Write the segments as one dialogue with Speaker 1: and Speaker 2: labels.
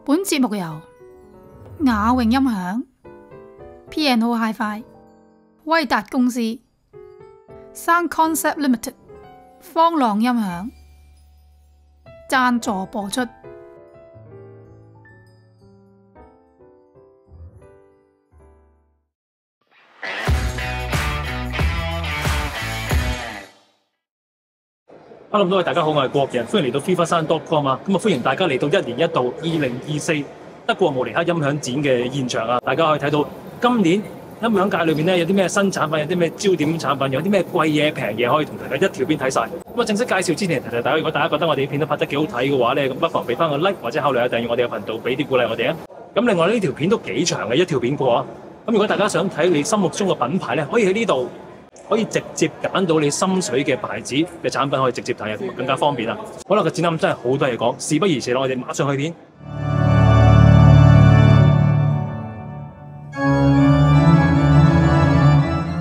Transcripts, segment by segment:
Speaker 1: 本節目由雅榮音響、P&O Hi-Fi、威達公司、Sound Concept Limited、方浪音響贊助播出。
Speaker 2: Hello， 各位大家好，我係國人，歡迎嚟到 FIFA3.com 啊！咁啊，歡迎大家嚟到1年1度2024德國慕尼黑音響展嘅現場啊！大家可以睇到今年音響界裏邊咧有啲咩新產品，有啲咩焦點產品，有啲咩貴嘢平嘢可以同大家一條片睇晒。咁啊，正式介紹之前提提大家，如果大家覺得我哋啲片都拍得幾好睇嘅話咧，咁不妨俾翻個 like 或者考慮下訂閱我哋嘅頻道，俾啲鼓勵我哋啊！咁另外呢條片都幾長嘅，一條片過啊！咁如果大家想睇你心目中嘅品牌咧，可以喺呢度。可以直接揀到你心水嘅牌子嘅產品，可以直接睇啊，更加方便啦。好啦，個展覽真係好多嘢講，事不宜遲啦，我哋馬上去片。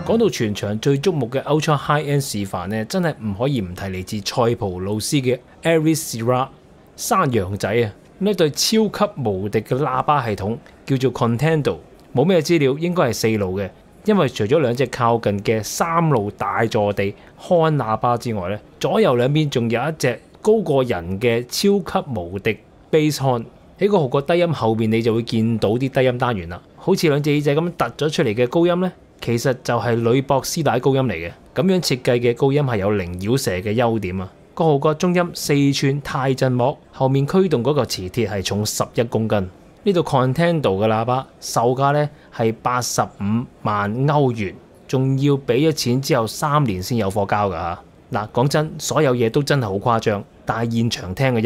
Speaker 2: 講到全場最矚目嘅 Ultra High End 示範呢，真係唔可以唔提嚟自塞浦路斯嘅 Aries Syrah 山羊仔啊！呢對超級無敵嘅喇叭系統叫做 Contendo， 冇咩資料，應該係4路嘅。因為除咗兩隻靠近嘅3路大座地看喇叭之外咧，左右兩邊仲有一隻高過人嘅超級無敵 Bass Horn。喺個號角低音後邊，你就會見到啲低音單元啦，好似兩隻耳仔咁突咗出嚟嘅高音咧，其實就係鋁箔絲帶高音嚟嘅。咁樣設計嘅高音係有零繞射嘅優點啊。個號角中音4寸鈦振膜，後面驅動嗰個磁鐵係重11公斤。呢度 Contendo 嘅喇叭售價咧係85萬歐元，仲要俾咗錢之後3年先有貨交㗎嚇。嗱，講真，所有嘢都真係好誇張，但係現場聽嘅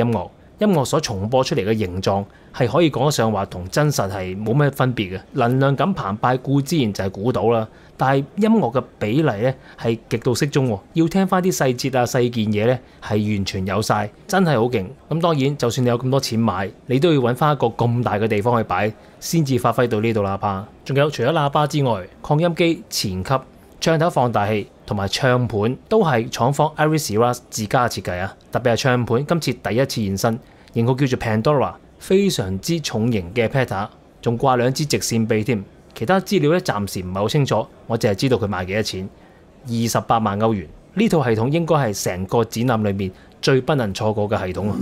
Speaker 2: 音樂所重播出嚟嘅形狀係可以講得上話同真實係冇咩分別嘅。能量感澎湃固之然就係估到啦，但係音樂嘅比例咧係極度適中喎。要聽翻啲細節啊細件嘢咧係完全有晒，真係好勁。咁當然，就算你有咁多錢買，你都要揾翻一個咁大嘅地方去擺，先至發揮到呢度喇叭。仲有除咗喇叭之外，擴音機、前級、唱頭放大器同埋唱盤都係廠方 Aries Syrah 自家嘅設計啊！特別係唱盤，今次第一次現身，型號叫做 Pandora， 非常之重型嘅 Peta， 仲掛2支直線臂添。其他資料咧暫時唔係好清楚，我淨係知道佢賣幾多錢，28萬歐元。呢套系統應該係成個展覽裏面最不能錯過嘅系統啊！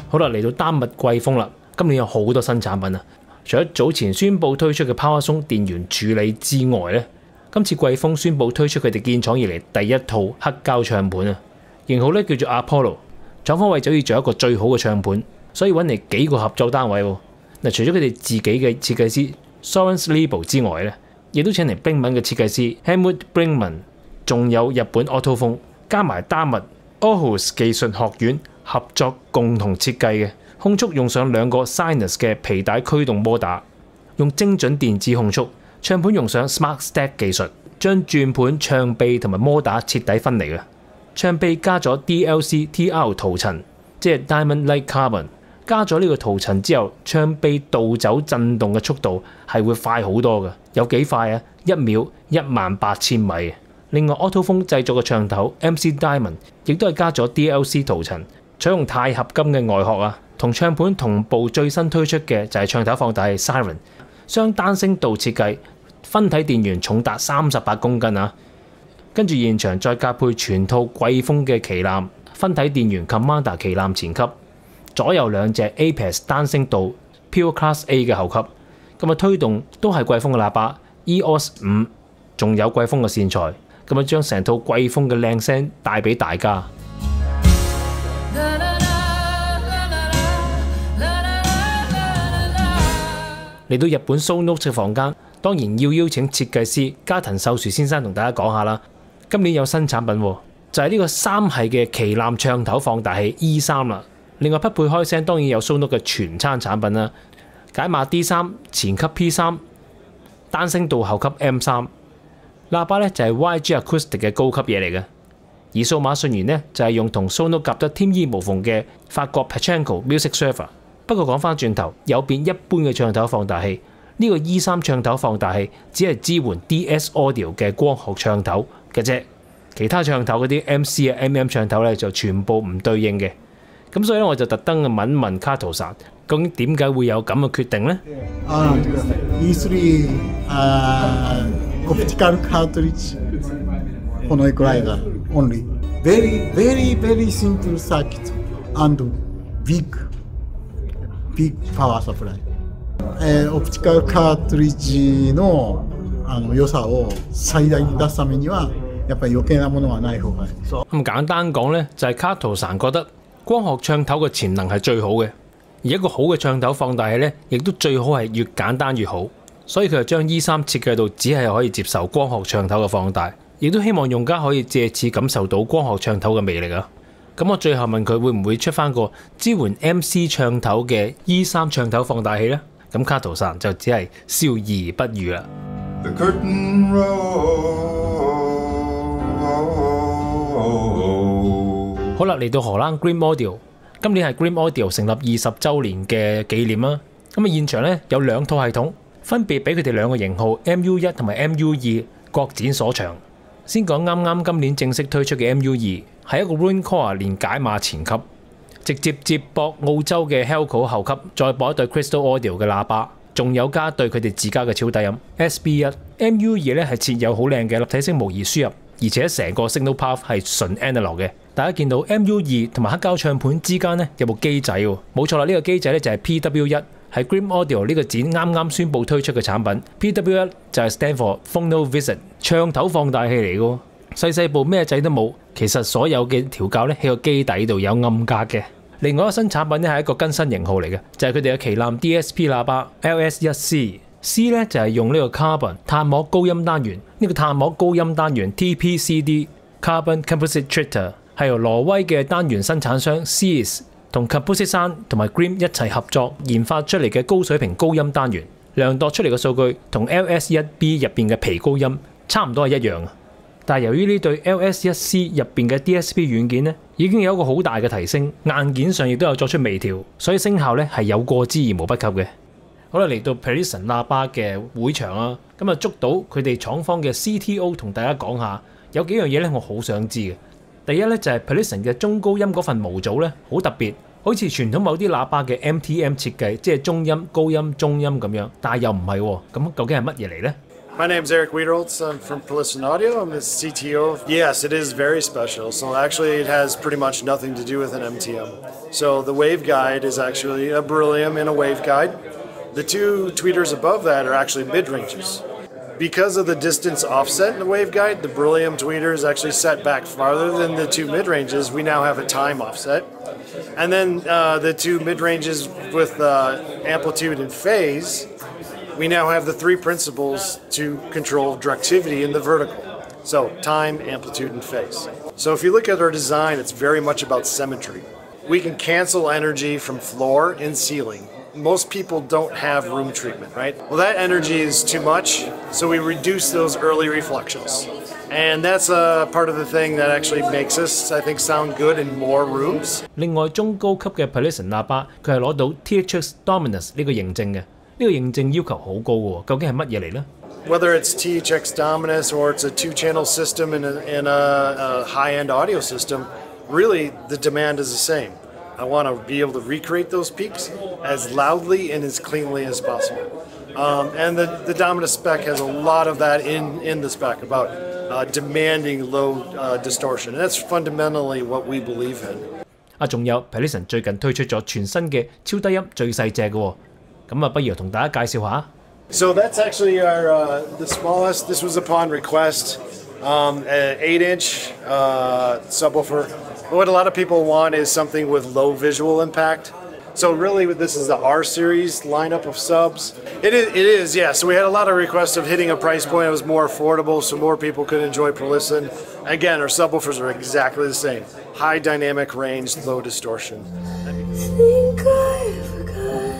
Speaker 2: 好啦，嚟到丹麥貴豐啦，今年有好多新產品啊！除咗早前宣布推出嘅 PowerZone 電源處理之外咧，今次貴豐宣布推出佢哋建廠以嚟第一套黑膠唱盤啊，型號咧叫做 Apollo。廠方為咗要做一個最好嘅唱盤，所以揾嚟幾個合作單位喎。嗱，除咗佢哋自己嘅設計師 Soren's Label 之外咧，亦都請嚟冰文嘅設計師 Helmut Brinkmann， 仲有日本 Autophone 加埋丹麥 Aarhus 技術學院合作共同設計嘅控速，用上2個 Sinus 嘅皮帶驅動摩打，用精準電子控速。唱盤用上 Smart Stack 技術，將轉盤、唱臂同埋摩打徹底分離嘅。唱臂加咗 DLC TR 塗層，即係 Diamond Like Carbon。加咗呢個塗層之後，唱臂導走震動嘅速度係會快好多嘅。有幾快啊？1秒18000米。另外 Autophone 製作嘅唱頭 MC Diamond 亦都係加咗 DLC 塗層，採用鈦合金嘅外殼啊。同唱盤同步最新推出嘅就係唱頭放大器 Siren， 雙單聲道設計，分體電源重達38公斤啊！跟住現場再搭配全套貴豐嘅旗艦分體電源 Commander 旗艦前級，左右兩隻 Apex 單聲道 Pure Class A 嘅後級，咁啊推動都係貴豐嘅喇叭 EOS 5，仲有貴豐嘅線材，咁啊將成套貴豐嘅靚聲帶俾大家。嚟到日本 Sonos 嘅房間，當然要邀請設計師加藤秀樹先生同大家講下啦。今年有新產品喎，就係呢個3系嘅旗艦唱頭放大器 E3 啦。另外匹配開聲當然有 Sonos 嘅全餐產品啦，解碼 D3、前級 P3、單聲道後級 M3。喇叭咧就係 YG Acoustic 嘅高級嘢嚟嘅，而數碼訊源咧就係用同 Sonos 夾得天衣無縫嘅法國 Pachinko Music Server。不過講翻轉頭，有別一般嘅唱頭放大器，呢個 E3 唱頭放大器只係支援 DS Audio 嘅光學唱頭嘅啫，其他唱頭嗰啲 MC 啊、MM 唱頭咧就全部唔對應嘅。咁所以咧我就特登問問加藤さん，究竟點解會有咁嘅決定呢？
Speaker 3: E3 オプティカルカートリッジこのくらいが only very simple circuit and big power supply、オプティカルカートリッジの良さを最大に出すためにはやっぱり余計なものはない方がいい。
Speaker 2: 咁簡單講咧，就係加藤さん覺得光學唱頭嘅潛能係最好嘅，而一個好嘅唱頭放大器咧，亦都最好係越簡單越好。所以佢就將 E3 設計到只係可以接受光學唱頭嘅放大，亦都希望用家可以借此感受到光學唱頭嘅魅力啊！咁我最後問佢會唔會出翻個支援 MC 唱頭嘅 E3 唱頭放大器呢？咁加藤さん就只係笑而不語啦。好啦，嚟到荷蘭 Grim Audio， 今年係 Grim Audio 成立20週年嘅紀念啦。咁啊現場咧有2套系統，分別俾佢哋2個型號 MU1 同埋 MU2各展所長。先講啱啱今年正式推出嘅 MU2， 係一個 Roon Core 連解碼前級，直接接駁澳洲嘅 Helco 後級，再播一對 Crystal Audio 嘅喇叭，仲有加對佢哋自家嘅超低音 SB1。MU2 咧係設有好靚嘅立體聲模擬輸入，而且成個 Signal Path 係純 analog 嘅。大家見到 MU2 同埋黑膠唱盤之間咧有部機仔喎，冇錯啦，呢個機仔咧就係 PW1。係 Grim Audio 呢個展啱啱宣布推出嘅產品 ，PW1 就係 stand for Phono Visit 唱頭放大器嚟嘅，細部咩仔都冇，其實所有嘅調校咧喺個機底度有暗格嘅。另外一個新產品咧係一個更新型號嚟嘅，就係佢哋嘅旗艦 DSP 喇叭 LS1C。C 咧就係用呢個 Carbon 碳膜高音單元，呢個碳膜高音單元 TPCD Carbon Composite Treater 係由挪威嘅單元生產商 Seas同 Composite 同埋 Grim 一齊合作研發出嚟嘅高水平高音單元，量度出嚟嘅數據同 LS1B 入邊嘅皮高音差唔多係一樣啊！但係由於呢對 LS1C 入邊嘅 DSP 軟件咧已經有一個好大嘅提升，硬件上亦都有作出微調，所以聲效咧係有過之而無不及嘅。好啦，嚟到 Pearson 喇叭嘅會場啦，咁啊捉到佢哋廠方嘅 CTO 同大家講下，有幾樣嘢咧我好想知嘅。第一咧就係 Pearson 嘅中高音嗰份模組咧好特別，好似傳統某啲喇叭嘅 MTM 設計，即係中音、高音、中音咁樣，但係又唔係喎。咁究竟係乜嘢嚟呢？
Speaker 4: My name's Eric Wiedholz. I'm from Pearson Audio. I'm the CTO. Yes, it is very special. So actually it has pretty much nothing to do with an MTM. So the waveguide is actually a beryllium and a waveguide. The two tweeters above that are actually mid-ranges. Because of the distance offset in the waveguide, the beryllium tweeter is actually set back farther than the two mid-ranges. We now have a time offset. And then the two mid-ranges with amplitude and phase, we now have the 3 principles to control directivity in the vertical. So time, amplitude, and phase. So if you look at our design, it's very much about symmetry. We can cancel energy from floor and ceiling. Most people don't have room treatment, right? Well, that energy is too much, so we reduce those early reflections. And that's a part of the thing that actually makes us, I think, sound good in more rooms.
Speaker 2: 另外，中高級嘅 Pearson 喇叭，佢係攞到 THX Dominus 呢個認證嘅，呢個認證要求好高嘅喎，究竟係乜嘢嚟呢？
Speaker 4: Whether it's THX Dominus or it's a 2-channel system in a high-end audio system, really the demand is the same. I want to be able to recreate those peaks as loudly and as cleanly as possible. And the Dominus spec has a lot of that in the spec about demanding low distortion. And that's fundamentally what we believe in.
Speaker 2: 仲有 Pearson 最近推出咗全新嘅超低音最細隻嘅喎，咁啊不如同大家介紹下。
Speaker 4: So that's actually our the smallest. This was upon request, an 8-inch subwoofer. What a lot of people want is something with low visual impact. So really, this is the R series lineup of subs. It is, yeah. So we had a lot of requests of hitting a price point that was more affordable, so more people could enjoy Pearson. Again, our subwoofers are exactly the same: high dynamic range, low distortion.
Speaker 5: Think I forgot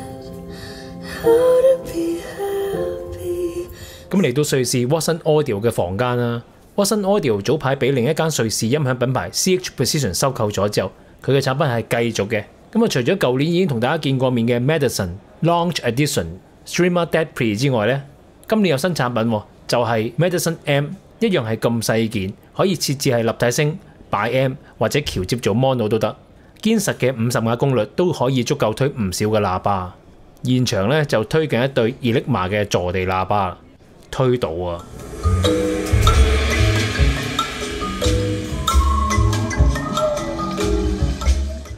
Speaker 5: how to be happy.
Speaker 2: 咁嚟到瑞士 Watson Audio 嘅房間啦。Watson Audio 早排俾另一間瑞士音響品牌 CH Precision 收購咗之後，佢嘅產品係繼續嘅。咁啊，除咗舊年已經同大家見過面嘅 Madison Launch Edition Streamer Dead Pre 之外呢，今年有新產品喎，就係 Medicine M， 一樣係咁細件，可以設置係立體聲、擺 M 或者橋接做 mono 都得，堅實嘅50瓦功率都可以足夠推唔少嘅喇叭。現場呢就推緊一對 Enigma 嘅坐地喇叭，推到啊！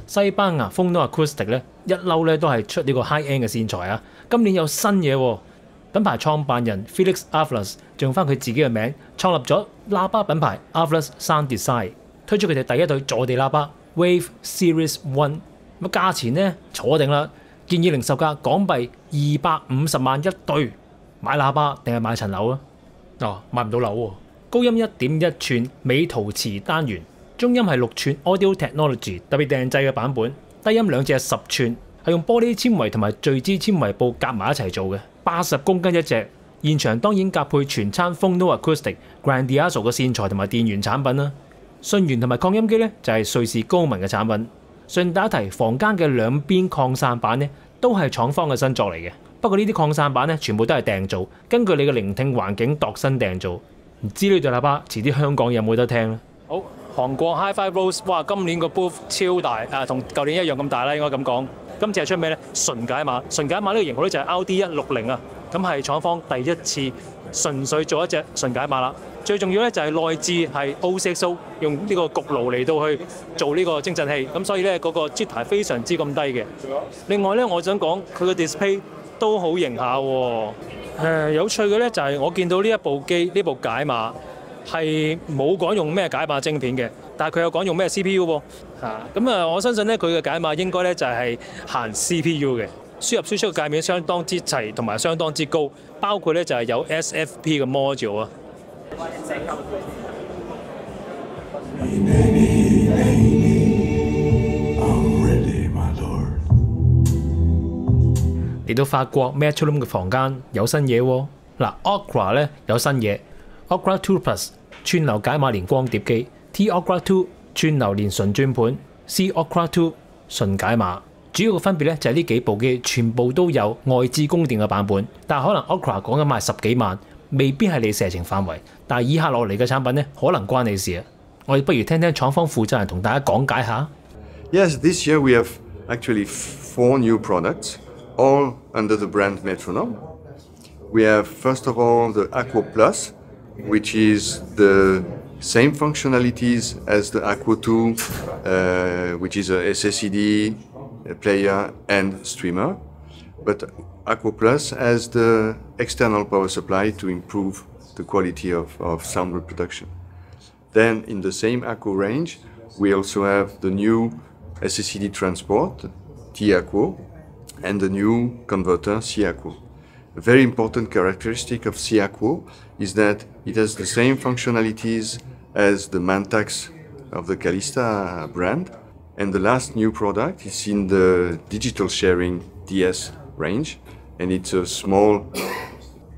Speaker 2: 西班牙 Fono Acoustic 咧一嬲咧都係出呢個 high end 嘅線材啊！今年有新嘢喎，品牌創辦人 Felix Avalos 用翻佢自己嘅名創立咗喇叭品牌 Avalos Sound Design， 推出佢哋第一對坐地喇叭 Wave Series One， 咁價錢呢坐定啦，建議零售價港幣250萬一對，買喇叭定係買層樓啊？買唔到樓喎！高音1.1吋美陶瓷單元。中音係6吋 Audio Technology 特別訂製嘅版本，低音兩隻係10吋，係用玻璃纖維同埋聚酯纖維布夾埋一齊做嘅，80公斤一隻。現場當然夾配全餐 Fono Acoustic Grandioso 嘅線材同埋電源產品啦。信源同埋擴音機呢，就係瑞士高文嘅產品。順帶一提，房間嘅兩邊擴散板呢，都係廠方嘅新作嚟嘅。不過呢啲擴散板呢，全部都係訂造，根據你嘅聆聽環境度身訂造。唔知呢對喇叭遲啲香港有冇得聽呢？好。韓國 Hi-Fi Rose， 哇！今年個 booth 超大，同舊年一樣咁大啦，應該咁講。今次係出咩咧？純解碼，純解碼呢個型號咧就係 RD160啊，咁係廠方第一次純粹做一隻純解碼啦。最重要咧就係內置係 OCXO， 用呢個焗爐嚟到去做呢個精振器，咁所以咧嗰個 jitter 非常之咁低嘅。另外咧，我想講佢個 display 都好型下喎。有趣嘅咧就係我見到呢一部機呢部解碼。係冇講用咩解碼晶片嘅，但係佢有講用咩 CPU 喎。我相信咧佢嘅解碼應該咧就係行 CPU 嘅。輸入輸出嘅界面相當之齊同埋相當之高，包括咧就係有 SFP 嘅 module 啊。嚟到法國 Metronome 嘅房間有新嘢喎。Okra 咧有新嘢 ，Okra 2 Plus 串流解碼連光碟機 ，T Okra 2串流連純轉盤 ，C Okra 2純解碼。主要嘅分別咧就係呢幾部機全部都有外置供電嘅版本，但係可能 Okra 講緊賣10幾萬，未必係你射程範圍。但係以下落嚟嘅產品咧，可能關你事啊！我哋不如聽聽廠方負責人同大家講解下。
Speaker 6: Yes, this year we have actually 4 new products, all under the brand Metronome. We have first of all the Aquo Plus, which is the same functionalities as the Aquo 2, which is a SSED, a player and streamer. But Aquo Plus has the external power supply to improve the quality of sound reproduction. Then in the same Aquo range, we also have the new SSED transport, T-Aquo, and the new converter, C-Aquo. A very important characteristic of C-Aquo is that it has the same functionalities as the Mantax of the Calista brand. And the last new product is in the digital sharing DS range. And it's a small,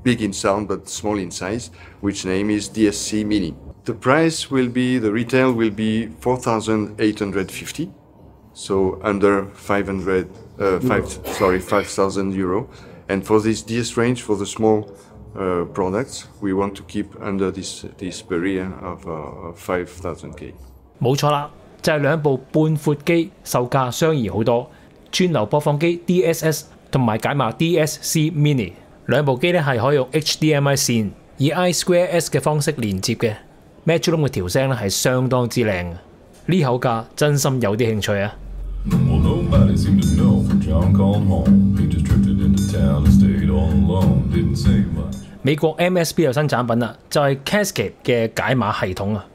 Speaker 6: big in sound, but small in size, which name is DSC Mini. The price will be, the retail will be 4,850. So under 5,000 euro. And for this DS range, for the small products, we want to keep under this barrier of 5,000K。冇
Speaker 2: 錯啦，就係兩部半闊機，售價相宜好多。串流播放機 DSS 同埋解碼 DSC Mini 兩部機咧係可以用 HDMI 線以 I2S 嘅方式連接嘅。Metronome 嘅調聲咧係相當之靚嘅，呢口價真心有啲興趣啊！美國 MSP 有新產品啦，就係 Cascade 嘅解碼系統啊！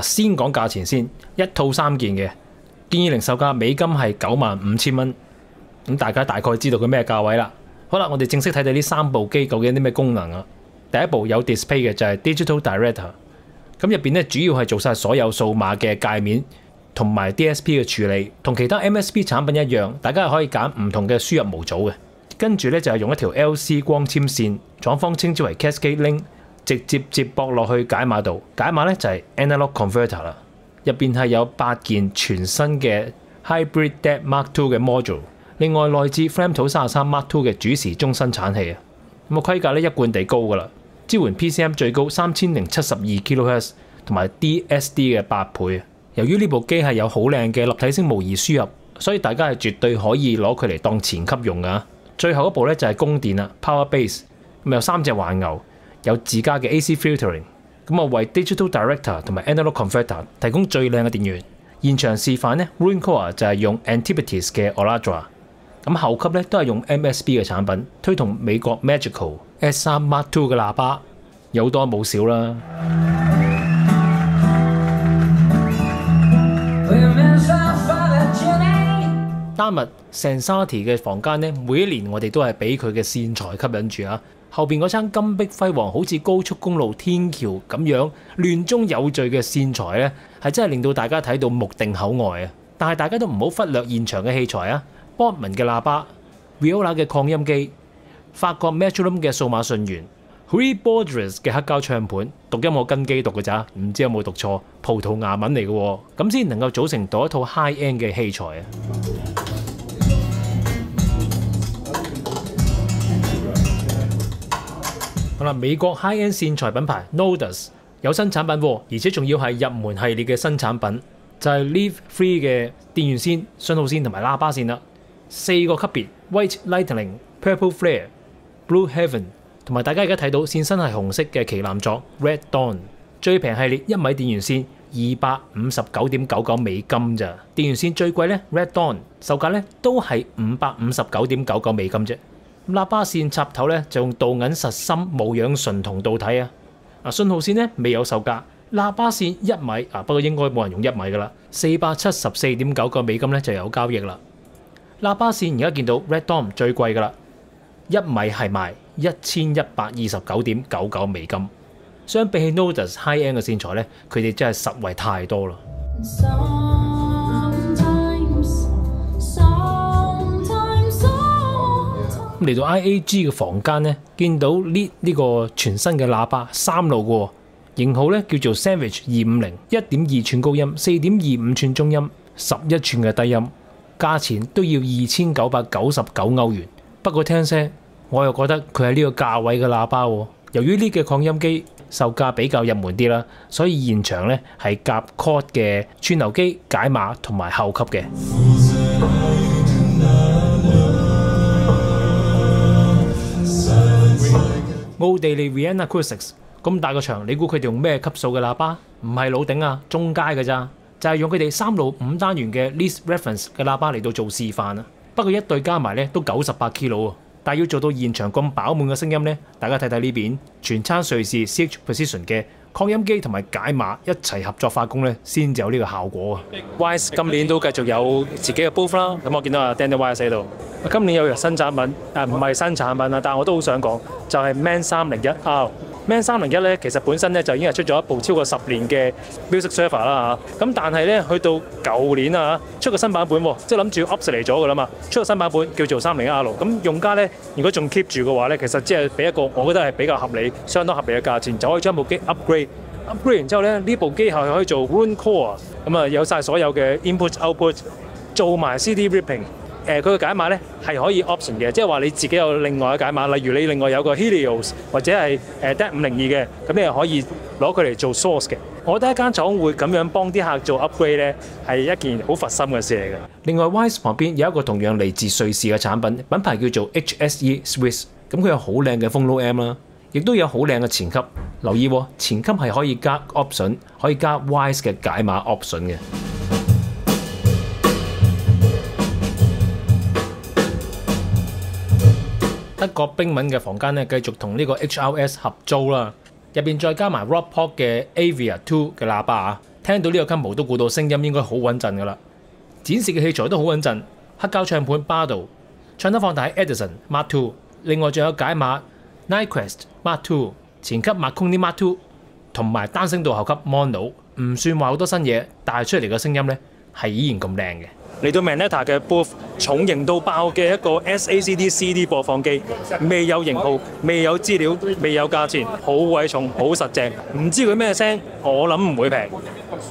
Speaker 2: 先講價錢先，一套3件嘅，建議零售價美金係95,000蚊。咁大家大概知道佢咩價位啦。好啦，我哋正式睇睇呢3部機究竟有啲咩功能啊！第一部有 display 嘅就係 Digital Director， 咁入邊咧主要係做晒所有數碼嘅界面同埋 DSP 嘅處理，同其他 MSP 產品一樣，大家係可以揀唔同嘅輸入模組嘅。跟住咧就係用一條 LC 光纖線，廠方稱之為 Cascade Link， 直接接駁落去解碼度。解碼咧就係 Analog Converter 啦，入邊係有8件全新嘅 Hybrid DAC Mark II 嘅 module，另外內置 Flamto 33 Mark II 嘅主時鐘新產器啊，咁規格咧一貫地高㗎啦，支援 PCM 最高3072 kHz 同埋 DSD 嘅8倍。由於呢部機係有好靚嘅立體聲模擬輸入，所以大家係絕對可以攞佢嚟當前級用㗎。最後一部咧就係供電啦 ，Power Base， 咁有3隻環牛，有自家嘅 AC filtering， 咁啊為 Digital Director 同埋 Analog Converter 提供最靚嘅電源。現場示範咧 RuneCore 就係用 Antipodes 嘅 Oladra。咁後級咧都係用 MSB 嘅產品，推同美國 Magical S3 Mark II 嘅喇叭，有多冇少啦。丹麥 Sensati 嘅房間咧，每一年我哋都係俾佢嘅線材吸引住啊！後邊嗰餐金碧輝煌，好似高速公路天橋咁樣亂中有序嘅線材咧，係真係令到大家睇到目定口呆啊！但係大家都唔好忽略現場嘅器材啊！Botman 嘅喇叭 ，Viola 嘅擴音機，法國 Metronome 嘅數碼訊源 ，Hui Borders 嘅黑膠唱盤，讀音我跟機讀嘅咋，唔知有冇讀錯，葡萄牙文嚟嘅喎，咁先能夠組成到一套 high end 嘅器材啊！好啦，美國 high end 線材品牌 Nodus 有新產品喎，而且仲要係入門系列嘅新產品，就係 Leaf Free 嘅電源線、信號線同埋喇叭線啦。4個級別 White Lightning、Purple Flare、Blue Heaven， 同埋大家而家睇到線身係紅色嘅旗艦作 Red Dawn。最平系列1米電源線259.99美金咋，電源線最貴咧 Red Dawn 售價咧都係559.99美金啫。喇叭線插頭咧就用鍍銀實心無氧純銅導體啊。信號線咧未有售價，喇叭線1米不過應該冇人用1米噶啦，474.99美金咧就有交易啦。喇叭線而家見到 Red Dawn 最貴噶啦，1米係賣1129.99美金。相比起 Nodus High End 嘅線材咧，佢哋真係實惠太多啦。嚟到 IAG 嘅房間咧，見到呢個全新嘅喇叭3路嘅型號咧，叫做 Savage 250 1.2 寸高音、4.25 寸中音、11寸嘅低音。價錢都要2999歐元，不過聽聲我又覺得佢係呢個價位嘅喇叭喎。由於呢個擴音機售價比較入門啲啦，所以現場咧係夾 Chord 嘅串流機、解碼同埋後級嘅。奧地利 Vienna Acoustics 咁大個場，你估佢哋用咩級數嘅喇叭？唔係老頂啊，中階嘅咋。就係用佢哋3路5單元嘅 Least Reference 嘅喇叭嚟到做示範啊！不過一對加埋咧都98 kg 喎，但係要做到現場咁飽滿嘅聲音咧，大家睇睇呢邊全餐瑞士 CH Precision 嘅擴音機同埋解碼一齊合作化工咧，先至有呢個效果啊 ！Wise 今年都繼續有自己嘅 booth 啦，咁我見到阿 Daniel Wise 喺度。今年有新產品，唔係新產品啦，但係我都好想講，就係 Man 301R。Man 301咧，其實本身咧就已經係出咗一部超過10年嘅 Music Server 啦嚇，咁但係咧去到舊年啊出個新版本喎，即係諗住 upgrade 咗㗎啦嘛，出個新版本叫做 301R， 咁用家咧如果仲 keep 住嘅話咧，其實即係俾一個我覺得係比較合理、相當合理嘅價錢，就可以將部機 upgrade 完之後咧，呢部機係可以做 RuneCore， 咁啊有晒所有嘅 input、output， 做埋 CD ripping。佢嘅解碼咧係可以 option 嘅，即係話你自己有另外嘅解碼，例如你另外有個 Helios 或者係DAT 502嘅，咁你係可以攞佢嚟做 source 嘅。我覺得一間廠會咁樣幫啲客做 upgrade 咧，係一件好佛心嘅事嚟嘅。另外 Wise 旁邊有一個同樣嚟自瑞士嘅產品，品牌叫做 HSE Swiss， 咁佢有好靚嘅風爐 M 啦，亦都有好靚嘅前級。留意喎，前級係可以加 option， 可以加 Wise 嘅解碼 option 嘅。德國冰文嘅房間咧，繼續同呢個 HRS 合租啦，入邊再加埋 Rockport 嘅 Avia 2嘅喇叭啊，聽到呢個 combo 都估到聲音應該好穩陣噶啦。展示嘅器材都好穩陣，黑膠唱盤 Bardo， 唱得放大 Edison Mark II， 另外仲有解碼 Nyquist Mark II， 前級 Marconi Mark II， 同埋單聲道後級 Mono， 唔算話好多新嘢，但係出嚟嘅聲音咧係依然咁靚嘅。嚟到 Manetta 嘅 booth， 重型到爆嘅一個 SACD CD 播放機，未有型號，未有資料，未有價錢，好鬼重，好實淨，唔知佢咩聲，我諗唔會平。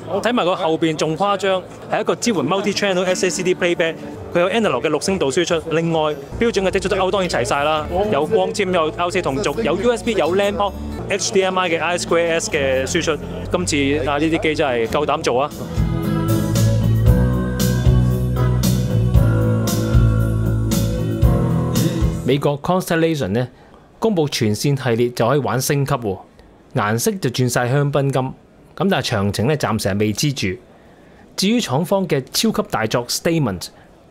Speaker 2: 我睇埋個後邊仲誇張，係一個支援 multi-channel SACD playback，
Speaker 7: 佢有 analog 嘅6聲道輸出，另外標準嘅 digital out 當然齊晒啦，有光纖，有 RC 同軸，有 USB， 有 LAN port。HDMI 嘅 I2S 嘅輸出，今次呢啲機真係夠膽做啊！
Speaker 2: 美國 Constellation 呢公佈全線系列就可以玩升級喎，顏色就轉晒香檳金，咁但係詳情呢暫時係未知住。至於廠方嘅超級大作 Statement，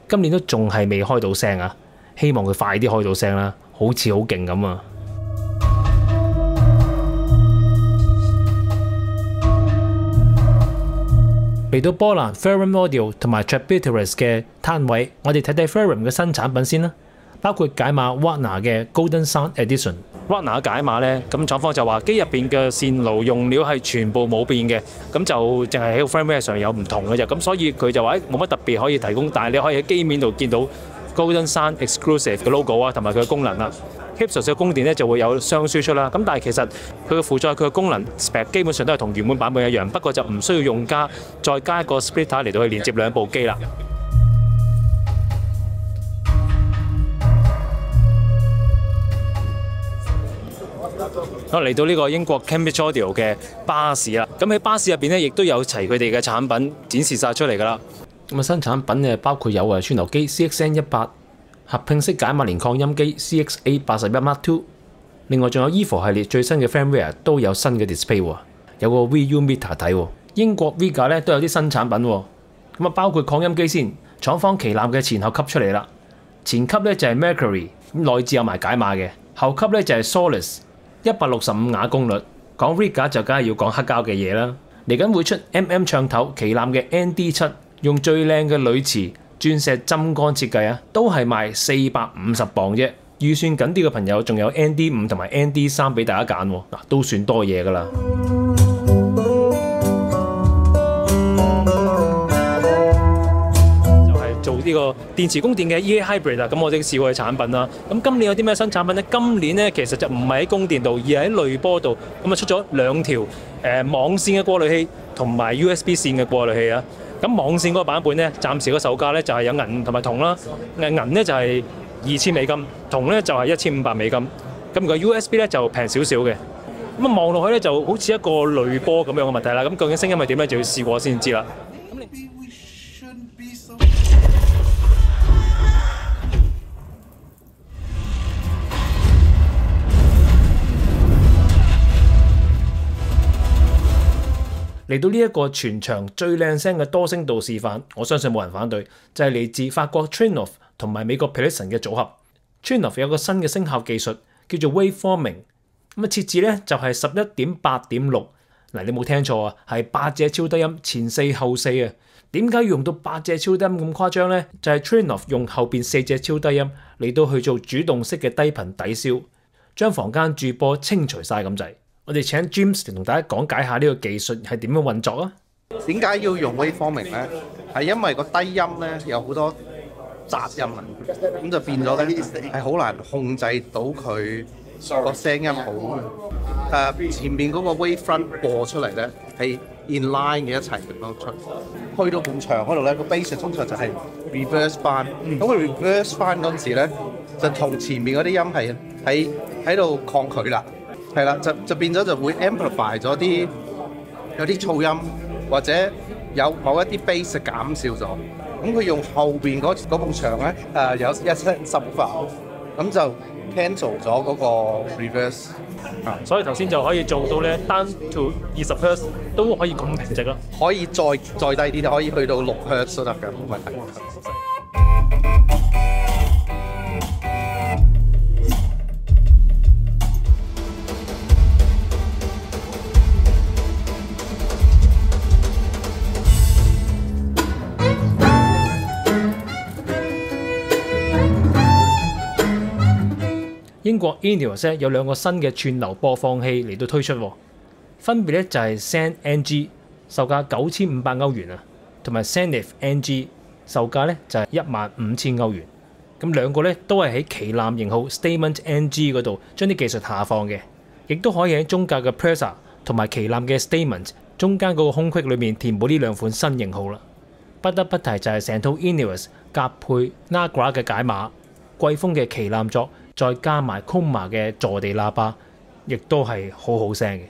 Speaker 2: 今年都仲係未開到聲啊，希望佢快啲開到聲啦，好似好勁咁啊！嚟到波蘭 Ferrum Audio 同埋 Trapetris 嘅攤位，我哋睇睇 Ferrum 嘅新產品先啦，包括解碼 Wagner 嘅 Golden Sound Edition。Wagner 解碼呢，咁廠方就話機入邊嘅線路用料係全部冇變嘅，咁就淨係喺個 firmware 上有唔同嘅啫，咁所以佢就話冇乜特別可以提供，但係你可以喺機面度見到 Golden Sound Exclusive 嘅 logo 啊，同埋佢嘅功能啦。Hipsters 嘅供電咧就會有雙輸出啦，咁但係其實佢嘅輔助佢嘅功能 spec 基本上都係同原本版本一樣，不過就唔需要用家再加一個 splitter 嚟到去連接兩部機啦。嚟到呢個英國 Cambridge Audio 嘅巴士啦，咁喺巴士入邊咧亦都有齊佢哋嘅產品展示晒出嚟㗎啦。咁新產品咧包括有串流機 CXN18。合併式解碼連擴音機 CXA81 Mark II， 另外仲有 Evo 系列最新嘅 firmware 都有新嘅 display 喎，有個 VU meter 睇喎。英國 Viga 咧都有啲新產品喎，咁包括擴音機先，廠方旗艦嘅前後級出嚟啦。前級咧就係 Mercury， 內置有埋解碼嘅，後級咧就係 Solus 165瓦功率。講 Viga 就梗係要講黑膠嘅嘢啦。嚟緊會出 唱頭旗艦嘅 ND7， 用最靚嘅鋁瓷鑽石針桿設計啊，都係賣450磅啫。預算緊啲嘅朋友仲有 ND5 同埋 ND3 俾大家揀喎，嗱都算多嘢㗎啦。就係做呢個電池供電嘅 EA Hybrid 啊，咁我哋試過嘅產品啦。咁今年有啲咩新產品呢？今年呢其實就唔係喺供電度，而係喺濾波度。咁啊出咗2條網線嘅過濾器同埋 USB 線嘅過濾器啊。咁網線嗰個版本咧，暫時個售價咧就係有銀同埋銅啦。銀咧就係2000美金，銅咧就係1500美金。咁個 USB 咧就平少少嘅。咁啊望落去咧就好似一個濾波咁樣嘅物體啦。咁究竟聲音係點咧，就要試過先知啦。嚟到呢一個全場最靚聲嘅多聲道示範，我相信冇人反對，就係嚟自法國 Triumph 同埋美國 Pearson 嘅組合。Triumph 有個新嘅聲效技術叫做 Waveforming， 咁設置咧就係 11.8.6。嗱，你冇聽錯啊，係8隻超低音前4後4啊。點解要用到8隻超低音咁誇張呢？就係 Triumph 用後邊4隻超低音嚟到去做主動式嘅低頻抵消，將房間駐波清除晒咁滯。我哋請 James 同大家講解下呢個技術係點樣運作啊？
Speaker 8: 點解要用 waveforming 咧？係因為個低音咧有好多雜音啊，咁就變咗咧係好難控制到佢個聲音好。前面嗰個 wavefront 播出嚟咧係 in line 嘅一齊咁樣出，去到埲牆嗰度咧個 bass 通常就係 reverse 翻，咁佢 reverse 翻嗰陣時咧就同前面嗰啲音係喺度抗拒啦。係啦，就變咗就會 amplify 咗啲有啲噪音，或者有某一啲 bass 減少咗。咁佢用後邊嗰埲牆咧，有一聲15%，咁就 cancel 咗嗰個 reverse。
Speaker 7: 所以頭先就可以做到咧，down to 20Hz 都可以咁平直咯。
Speaker 8: 可以再低啲，可以去到6Hz都得㗎，冇問題。
Speaker 2: 英國 Ineos 有2個新嘅串流播放器嚟到推出，分別咧就係 Zen NG， 售價9500歐元啊，同埋 Zenith NG， 售價咧就係15000歐元。咁2個咧都係喺旗艦型號 Statement NG 嗰度將啲技術下放嘅，亦都可以喺中價嘅 Presa 同埋旗艦嘅 Statement中間嗰個空隙裏面填補呢2款新型號啦。不得不提就係成套 Ineos 夾配 Nagra 嘅解碼、貴風嘅旗艦作，再加埋 Chroma 嘅坐地喇叭，亦都係好好聲嘅。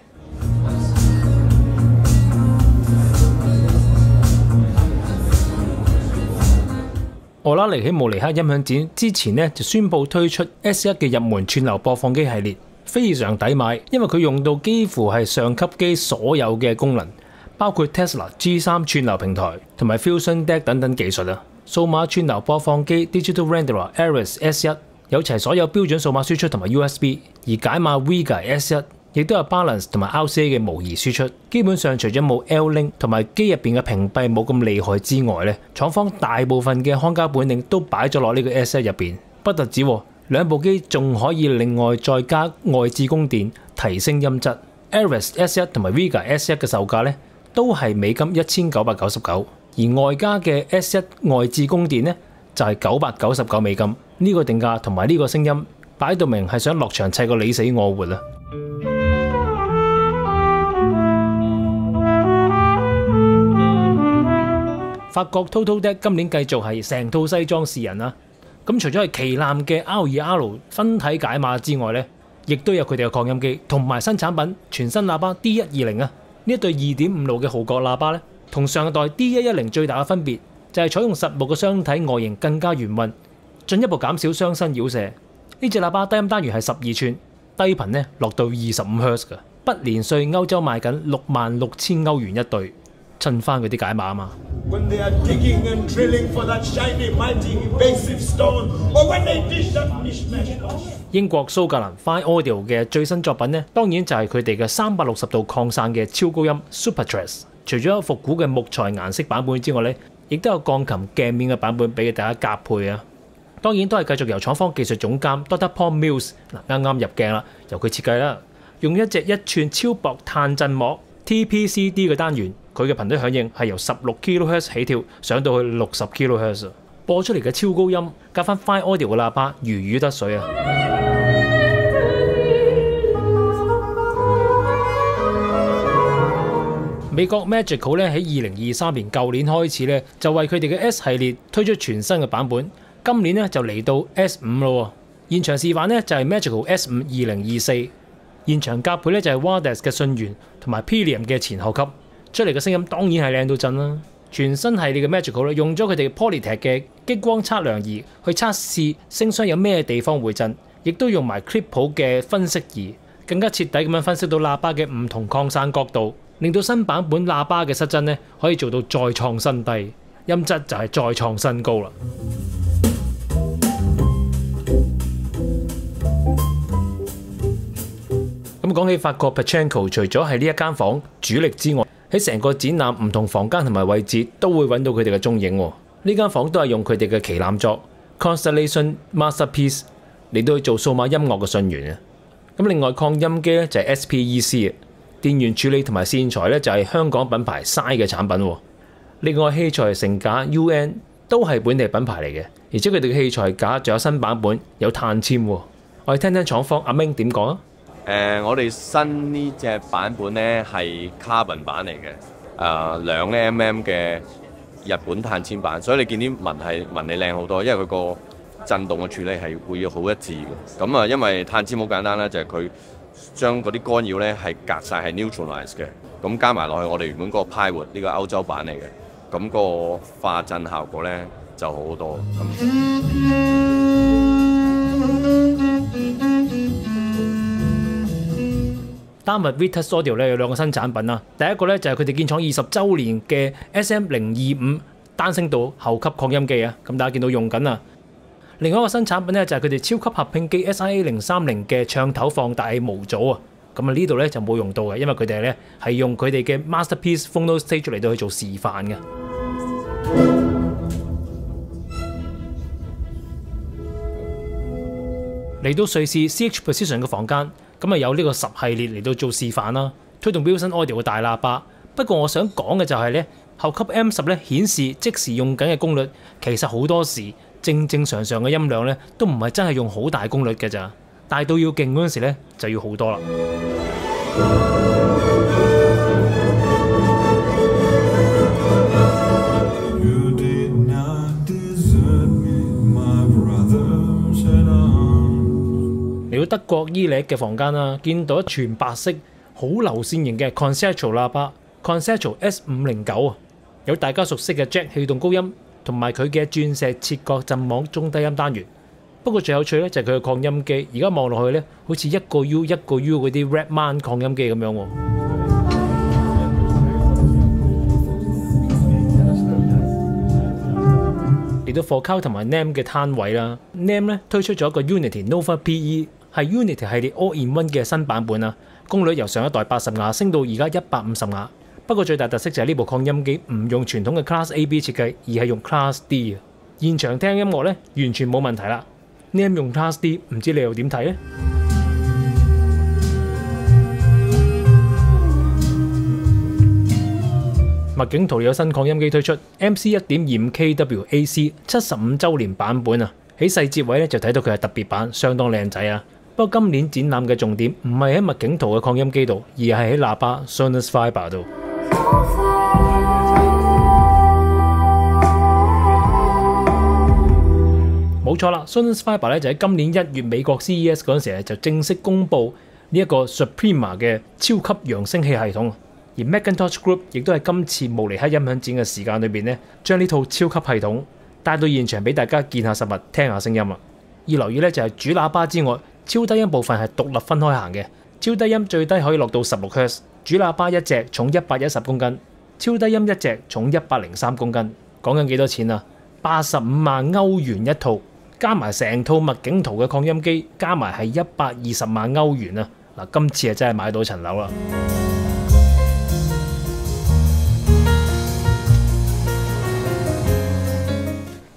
Speaker 2: 奧拉尼喺慕尼黑音響展之前呢，就宣布推出 S1 嘅入門串流播放機系列，非常抵買，因為佢用到幾乎係上級機所有嘅功能，包括 Tesla G3 串流平台同埋 Fusion DAC 等等技術啊。數碼串流播放機 Digital Renderer Ares S1 有齊所有標準數碼輸出同埋 USB， 而解碼 Vega S1 亦都有 Balance 同埋 RCA 嘅模擬輸出。基本上除咗冇 L-Link 同埋機入邊嘅屏蔽冇咁厲害之外咧，廠方大部分嘅看家本領都擺咗落呢個 S1 入邊。不特止，兩部機仲可以另外再加外置供電提升音質。Ares S1 同埋 Vega S1 嘅售價咧都係美金1999，而外加嘅 S1 外置供電咧就係999美金。呢個定價同埋呢個聲音擺到明係想落場砌個你死我活啊！法國 Total DEC 今年繼續係成套西裝示人啦。咁除咗係旗艦嘅 R2R 分體解碼之外咧，亦都有佢哋嘅擴音機同埋新產品全新喇叭 D120啊！呢一對2.5路嘅號角喇叭咧，同上一代 D110 最大嘅分別就係採用實木嘅雙體外形更加圓潤，進一步減少雙身繞射。呢隻喇叭低音單元係12寸，低頻咧落到25Hz 嘅，不連稅歐洲賣緊66,000歐元一對，襯翻嗰啲解碼啊嘛。
Speaker 9: When they are digging and drilling for that shiny, mighty, evasive stone, or when they dish that mishmash.
Speaker 2: 英國蘇格蘭 Fine Audio 嘅最新作品呢，當然就係佢哋嘅360度擴散嘅超高音 Supertress。除咗有復古嘅木材顏色版本之外呢，亦都有鋼琴鏡面嘅版本俾大家夾配啊。當然都係繼續由廠方技術總監 Dr. Paul Mills 啱啱入鏡啦，由佢設計啦，用一隻1寸超薄碳振膜 TPCD 嘅單元。佢嘅頻率響應係由16 kHz 起跳，上到去60 kHz， 播出嚟嘅超高音加翻 Fine Audio 嘅喇叭，如魚得水啊！美國 Magical 咧喺2023年舊年開始咧，就為佢哋嘅 S 系列推出全新嘅版本，今年咧就嚟到 S5 咯。現場示範咧就係 Magical S5 2024，現場夾配咧就係 Wardes 嘅信源同埋 Pilium 嘅前後級。出嚟嘅聲音當然係靚到震啦！全新系列嘅 Magical 咧，用咗佢哋 Polytech 嘅激光測量儀去測試聲箱有咩地方會震，亦都用埋 Klippo 嘅分析儀，更加徹底咁樣分析到喇叭嘅唔同擴散角度，令到新版本喇叭嘅失真咧可以做到再創新低，音質就係再創新高啦！咁講起法國 Pachinko， 除咗係呢一間房主力之外，喺成個展覽唔同房間同埋位置都會揾到佢哋嘅蹤影。呢間房都係用佢哋嘅旗艦作 Constellation Masterpiece 嚟到去做數碼音樂嘅信源啊。咁另外擴音機咧就係 SPEC 電源處理同埋線材咧就係香港品牌 SAI 嘅產品。另外器材成架 UN 都係本地品牌嚟嘅，而且佢哋嘅器材架仲有新版本有碳纖。我哋聽聽廠方阿明點講啊！
Speaker 10: 我哋新呢隻版本咧係 carbon 版嚟嘅，2mm 嘅日本碳纖版，所以你見啲紋理靚好多，因為佢個震動嘅處理係會好一致嘅。咁啊，因為碳纖好簡單啦，就係佢將嗰啲干擾咧係隔晒係 neutralize 嘅，咁加埋落去我哋原本嗰個 Pinewood 呢個歐洲版嚟嘅，咁個化震效果咧就好好多。
Speaker 2: 丹麥 Vitas Audio 咧有兩個新產品啦，第一個咧就係佢哋建廠20週年嘅 SM025單聲道後級擴音機啊，咁大家見到用緊啊。另外一個新產品咧就係佢哋超級合併機 SIA030嘅唱頭放大模組啊，咁啊呢度咧就冇用到嘅，因為佢哋咧係用佢哋嘅 Masterpiece Phono Stage 嚟到去做示範嘅。嚟到瑞士 CH Precision 嘅房間。咁啊有呢個10系列嚟到做示範啦，推動 Wilson Audio 嘅大喇叭。不過我想講嘅就係咧，後級 M10咧顯示即時用緊嘅功率，其實好多時正常嘅音量咧都唔係真係用好大功率嘅咋，大到要勁嗰陣時咧就要好多啦。You did not deserve 德國伊力嘅房間啦，見到一全白色好流線型嘅 Concerto 喇叭 Concerto S509啊，有大家熟悉嘅 Jack 氣動高音同埋佢嘅鑽石切割振網中低音單元。不過最有趣咧就係佢嘅擴音機，而家望落去咧好似一個 U 一個 U 嗰啲 Redman 擴音機咁樣喎。嚟到 Focal 同埋 NAMM 嘅攤位啦 ，NAMM 咧推出咗一個 Unity Nova PE， 係 Unity 系列 All-in-One 嘅新版本啊，功率由上一代80瓦升到而家150瓦。不過最大特色就係呢部擴音機唔用傳統嘅 Class AB 設計，而係用 Class D 啊。現場聽音樂咧完全冇問題啦。NAMM 用 Class D， 唔知你又點睇咧？麥景陶有新擴音機推出 MC 1.25 kW AC 75週年版本啊！喺細節位咧就睇到佢係特別版，相當靚仔啊！不過今年展覽嘅重點唔係喺麥景陶嘅擴音機度，而係喺喇叭 Sonus Fiber 度。冇錯啦 ，Sonus Fiber 咧就喺今年1月美國 CES 嗰陣時就正式公布呢一個 Suprema 嘅超級揚聲器系統。而 Macintosh Group 亦都係今次慕尼黑音響展嘅時間裏邊咧，將呢套超級系統帶到現場俾大家見下實物、聽下聲音啊！要留意咧就係主喇叭之外，超低音部分係獨立分開行嘅。超低音最低可以落到16 Hz， 主喇叭一隻重110公斤，超低音一隻重103公斤。講緊幾多錢啊？85萬歐元一套，加埋成套麥景陶嘅擴音機，加埋係120萬歐元啊！嗱，今次係真係買到層樓啦！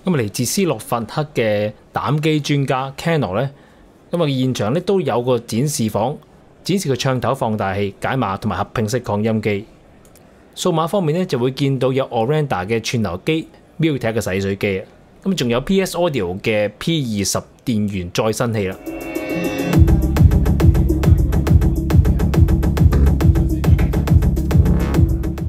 Speaker 2: 咁嚟自斯洛伐克嘅膽機專家 Cano 咧，咁啊現場咧都有個展示房，展示個唱頭放大器、解碼同埋合併式擴音機。數碼方面咧就會見到有 Orenda 嘅串流機、Multec 嘅洗水機啊，咁仲有 PS Audio 嘅 P20 電源再生器啦。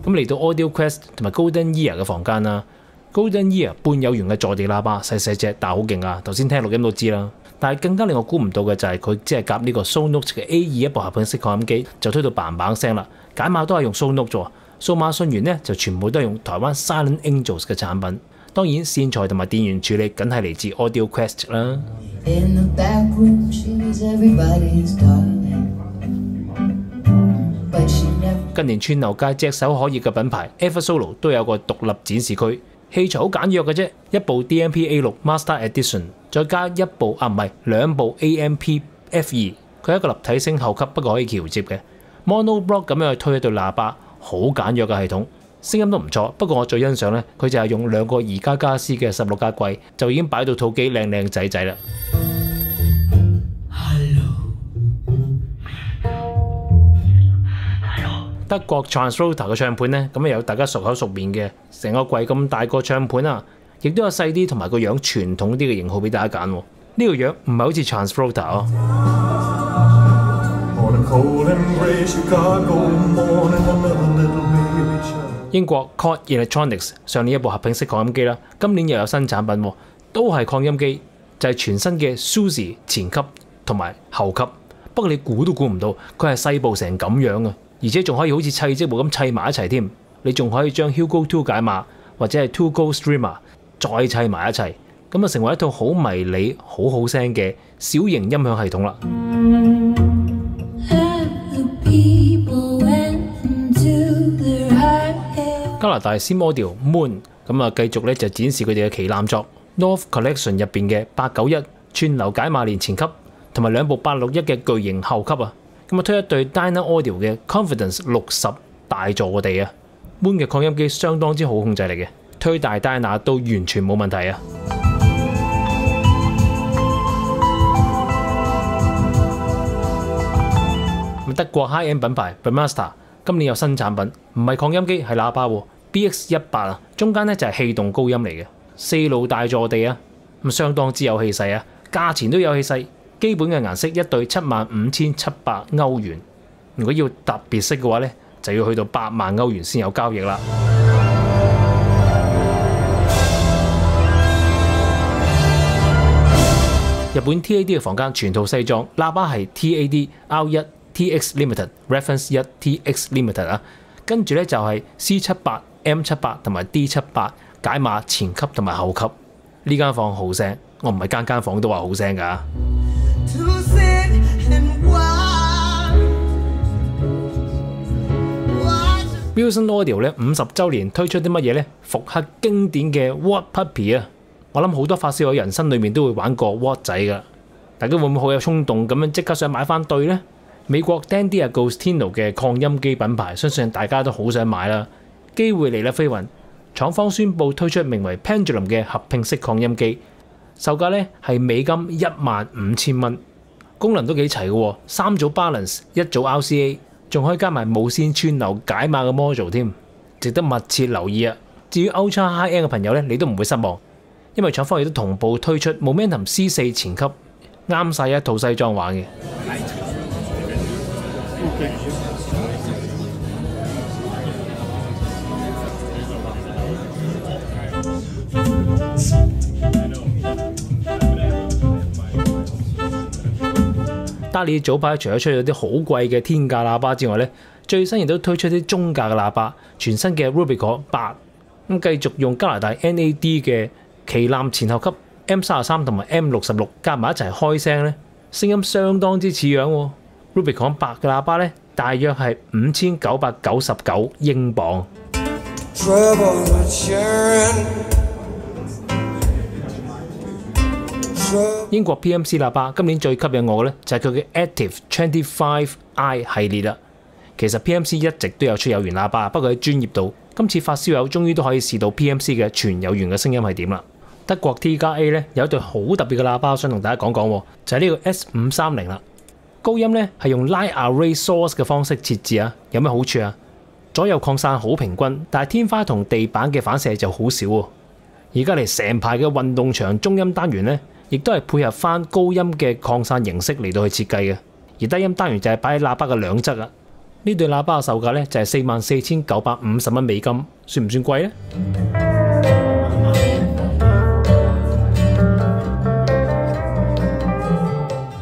Speaker 2: 咁嚟到 Audio Quest 同埋 Golden Ear 嘅房間啦。Golden Ear 半有圓嘅坐地喇叭，細細隻，但係好勁啊！頭先聽錄音都知啦。但係更加令我估唔到嘅就係佢只係夾呢個 Sonos 嘅 A2 一部合併式擴音機，就推到嘭嘭聲啦。解碼都係用 Sonos 啫，數碼訊源呢就全部都係用台灣 Silent Angels 嘅產品。當然線材同埋電源處理梗係嚟自 Audio Quest 啦。近年串流界隻手可熱嘅品牌 Eversolo 都有個獨立展示區。器材好簡約嘅啫，一部 DMP-A6 Master Edition， 再加兩部 AMP F2， 佢係一個立體聲後級，不過可以橋接嘅 Mono Block 咁樣去推一對喇叭，好簡約嘅系統，聲音都唔錯。不過我最欣賞咧，佢就係用兩個宜家家私嘅16架櫃，就已經擺到套機靚靚仔仔啦。德國 Transrotor 嘅唱盤咧，咁有大家熟口熟面嘅，成個櫃咁大個唱盤啊，亦都有細啲同埋個樣傳統啲嘅型號俾大家揀。呢個樣唔係好似 Transrotor 哦。英國 Chord Electronics 上年一部合併式擴音機啦，今年又有新產品，都係擴音機，就係全新嘅 Suzy 前級同埋後級。不過你估都估唔到，佢係細部成咁樣啊！而且仲可以好似砌積木咁砌埋一齊添，你仲可以將 Hugo 2解碼或者係 2Go Streamer 再砌埋一齊，咁啊成為一套好迷你、好好聲嘅小型音響系統啦。加拿大 Sim Audio Moon 咁啊繼續咧就展示佢哋嘅旗艦作 North Collection 入邊嘅891串流解碼連前級，同埋兩部861嘅巨型後級啊。咁啊推一對 Dyna Audio 嘅 Confidence 60大座地啊 ，Moon 嘅擴音機相當之好控制力嘅，推大 Dyna 都完全冇問題啊！咁德國 High-end 品牌 Burmester 今年有新產品，唔係擴音機係喇叭喎 ，BX18啊，中間咧就係氣動高音嚟嘅，4路大座地啊，咁相當之有氣勢啊，價錢都有氣勢。基本嘅顏色一對75,700歐元，如果要特別色嘅話咧，就要去到8萬歐元先有交易啦。日本 TAD 嘅房間全套西裝，喇叭係 TAD R1 TX Limited Reference 1 TX Limited 啊，跟住咧就係 C78 M78 同埋 D78解碼前級同埋後級。呢間房好聲，我唔係間房都話好聲㗎。Wilson Audio 咧50週年推出啲乜嘢咧？復刻經典嘅 Watt Puppy 啊！我諗好多發燒友人生裏面都會玩過 Watt 仔㗎，大家會唔會好有衝動咁樣即刻想買翻對呢？美國 Dandy Agostino 嘅擴音機品牌，相信大家都好想買啦。機會嚟啦，飛雲！廠方宣布推出名為 Pendulum 嘅合併式擴音機，售價咧係美金15000蚊，功能都幾齊嘅喎，3組 balance， 1組 RCA， 仲可以加埋無線串流解碼嘅 module 添，值得密切留意啊！至於 Ultra High End 嘅朋友咧，你都唔會失望，因為廠方亦都同步推出 Momentum C4 前級，啱晒一套西裝玩嘅。達利早排除咗出咗啲好貴嘅天價喇叭之外咧，最新亦都推出啲中價嘅喇叭，全新嘅 Rubicon 8，咁繼續用加拿大 NAD 嘅旗艦前後級 M33同埋 M66夾埋一齊開聲咧，聲音相當之似樣喎。Rubicon 8嘅喇叭咧，大約係5999英鎊。英國 PMC 喇叭今年最吸引我嘅咧就係佢嘅 Active 25i 系列啦。其實 PMC 一直都有出有源喇叭，不過喺專業度，今次發燒友終於都可以試到 PMC 嘅全有源嘅聲音係點啦。德國 T+A 咧有一對好特別嘅喇叭，想同大家講講，就係呢個 S530啦。高音咧係用 Line Array Source 嘅方式設置啊，有咩好處啊？左右擴散好平均，但係天花同地板嘅反射就好少喎。而家嚟成排嘅運動場中音單元咧，亦都係配合翻高音嘅擴散形式嚟到去設計嘅，而低音單元就係擺喺喇叭嘅兩側啊。呢對喇叭嘅售價咧就係44,950蚊美金，算唔算貴呢？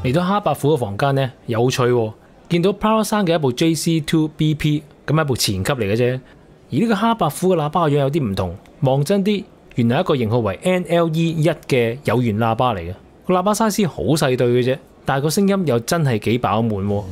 Speaker 2: 嚟到哈伯虎嘅房間咧，有趣喎，見到 PowerSound 嘅一部 JC2 BP， 咁係一部前級嚟嘅啫。而呢個哈伯虎嘅喇叭嘅樣有啲唔同，望真啲，原來一個型號為 NLE1 嘅有源喇叭嚟嘅，個喇叭 size 好細對嘅啫，但係個聲音又真係幾飽滿喎。